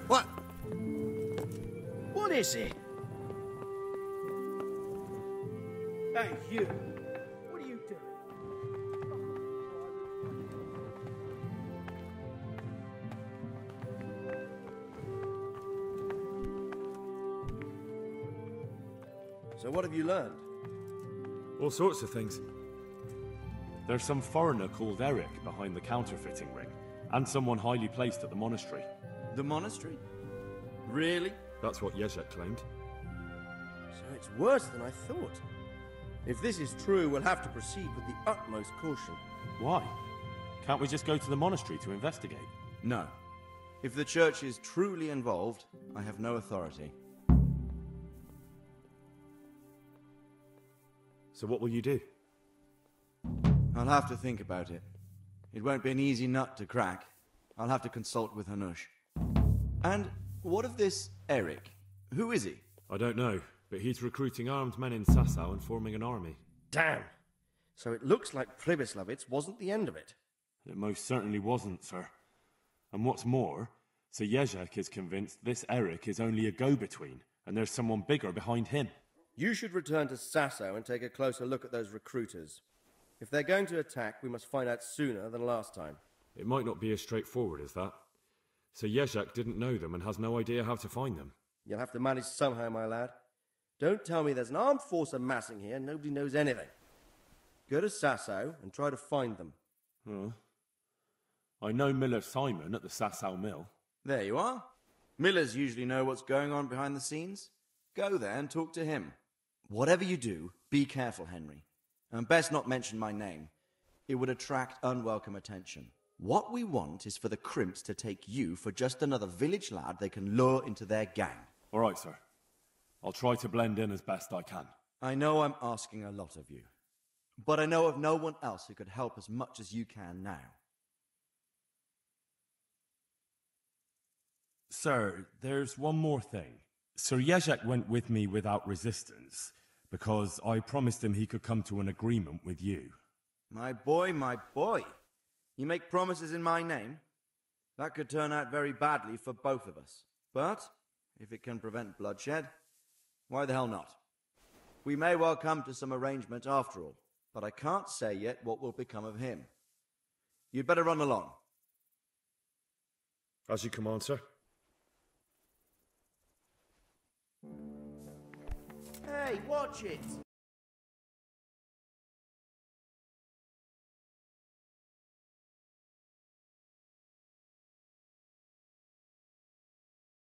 P: What? What is it? Hey, you. What are you doing?
Q: So what have you learned?
A: All sorts of things. There's some foreigner called Eric behind the counterfeiting ring, and someone highly placed at the monastery.
L: The monastery? Really?
A: That's what Jezhek claimed.
Q: So it's worse than I thought. If this is true, we'll have to proceed with the utmost caution.
A: Why? Can't we just go to the monastery to investigate?
L: No. If the church is truly involved, I have no authority.
A: So what will you do?
L: I'll have to think about it. It won't be an easy nut to crack. I'll have to consult with Hanush. And what of this Eric? Who is he?
A: I don't know, but he's recruiting armed men in Sasau and forming an army.
Q: Damn! So it looks like Pribyslavitz wasn't the end of it.
A: It most certainly wasn't, sir. And what's more, Sir Jezhek is convinced this Eric is only a go-between, and there's someone bigger behind him.
Q: You should return to Sasau and take a closer look at those recruiters. If they're going to attack, we must find out sooner than last time.
A: It might not be as straightforward as that. Sir Jezhek didn't know them and has no idea how to find them.
Q: You'll have to manage somehow, my lad. Don't tell me there's an armed force amassing here and nobody knows anything. Go to Sasau and try to find them.
A: Oh. I know Miller Simon at the Sasau mill.
L: There you are. Millers usually know what's going on behind the scenes. Go there and talk to him. Whatever you do, be careful, Henry. And best not mention my name. It would attract unwelcome attention. What we want is for the crimps to take you for just another village lad they can lure into their gang.
A: All right, sir. I'll try to blend in as best I can.
L: I know I'm asking a lot of you, but I know of no one else who could help as much as you can now.
A: Sir, there's one more thing. Sir Jezhek went with me without resistance, because I promised him he could come to an agreement with you.
L: My boy, my boy. You make promises in my name? That could turn out very badly for both of us. But, if it can prevent bloodshed, why the hell not? We may well come to some arrangement after all, but I can't say yet what will become of him. You'd better run along.
A: As you command, sir.
Q: Hey, watch it!